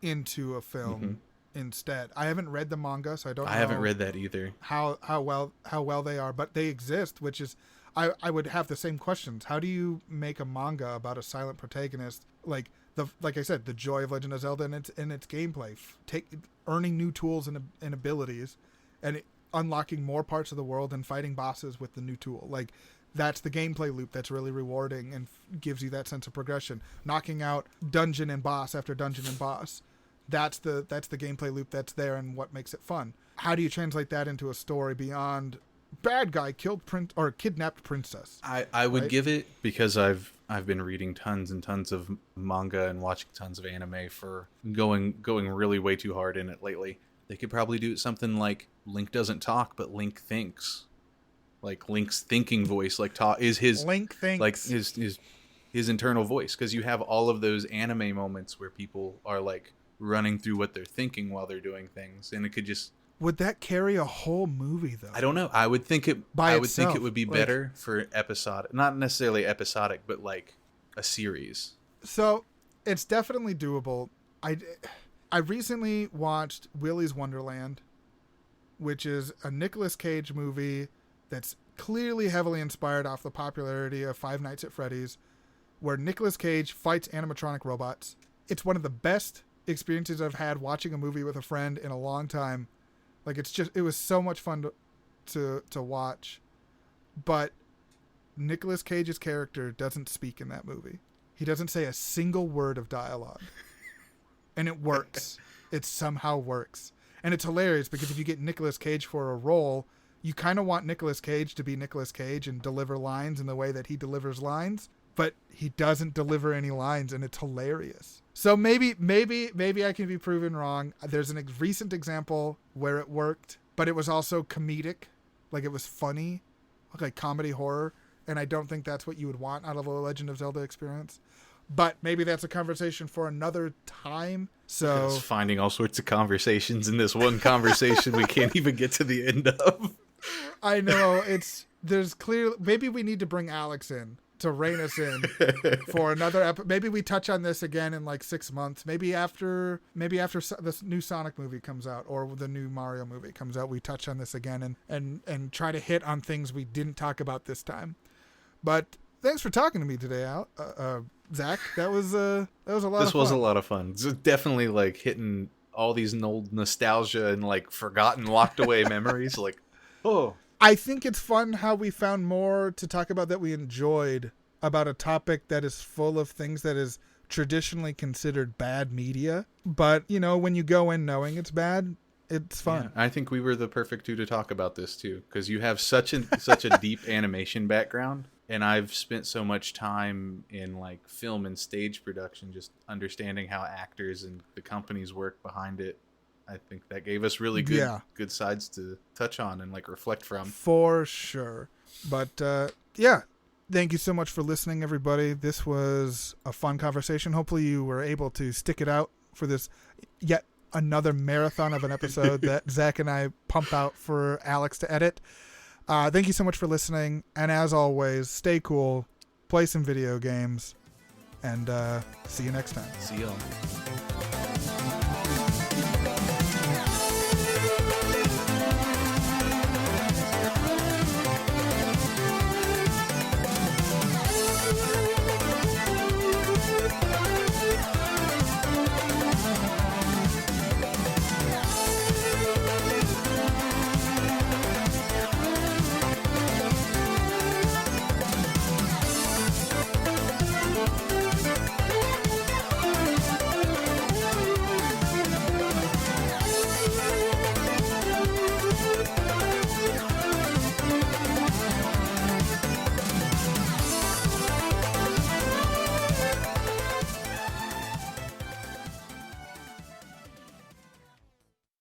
into a film instead. I haven't read the manga, so I don't know. I haven't read that either. How well they are, but they exist, which is I would have the same questions. How do you make a manga about a silent protagonist? Like I said, the joy of Legend of Zelda in its gameplay, earning new tools and abilities, and unlocking more parts of the world and fighting bosses with the new tool. Like, that's the gameplay loop that's really rewarding and gives you that sense of progression. Knocking out dungeon and boss after dungeon and boss. That's the gameplay loop that's there and what makes it fun. How do you translate that into a story beyond bad guy kidnapped princess? I would give it, because I've been reading tons and tons of manga and watching tons of anime for going really way too hard in it lately. They could probably do something like Link doesn't talk, but Link thinks. Like Link's thinking voice, like is his Link thinks, like his internal voice, because you have all of those anime moments where people are like running through what they're thinking while they're doing things, and it could just. Would that carry a whole movie though? I don't know. I would think it would be better for episodic, not necessarily episodic, but like a series. So it's definitely doable. I recently watched Willy's Wonderland, which is a Nicolas Cage movie that's clearly heavily inspired off the popularity of Five Nights at Freddy's, where Nicolas Cage fights animatronic robots. It's one of the best experiences I've had watching a movie with a friend in a long time. Like, it was so much fun to watch. But Nicolas Cage's character doesn't speak in that movie. He doesn't say a single word of dialogue. And it works. It somehow works. And it's hilarious, because if you get Nicolas Cage for a role, you kind of want Nicolas Cage to be Nicolas Cage and deliver lines in the way that he delivers lines, but he doesn't deliver any lines, and it's hilarious. So maybe I can be proven wrong. There's a recent example where it worked, but it was also comedic. Like, it was funny, like comedy horror, and I don't think that's what you would want out of a Legend of Zelda experience. But maybe that's a conversation for another time. So finding all sorts of conversations in this one conversation we can't even get to the end of. I know, maybe we need to bring Alex in to rein us in for another episode. Maybe we touch on this again in like 6 months. Maybe after this new Sonic movie comes out, or the new Mario movie comes out, we touch on this again and try to hit on things we didn't talk about this time. But thanks for talking to me today, Zach. That was a lot of fun. This was a lot of fun. It's definitely like hitting all these old nostalgia and like forgotten, locked away memories. Like, oh. I think it's fun how we found more to talk about that we enjoyed about a topic that is full of things that is traditionally considered bad media. But, when you go in knowing it's bad, it's fun. Yeah, I think we were the perfect two to talk about this too, because you have such a deep animation background, and I've spent so much time in like film and stage production, just understanding how actors and the companies work behind it. I think that gave us really good sides to touch on and like reflect from. For sure. But yeah, thank you so much for listening, everybody. This was a fun conversation. Hopefully you were able to stick it out for this yet another marathon of an episode that Zach and I pump out for Alex to edit. Thank you so much for listening. And as always, stay cool, play some video games, and see you next time. See y'all.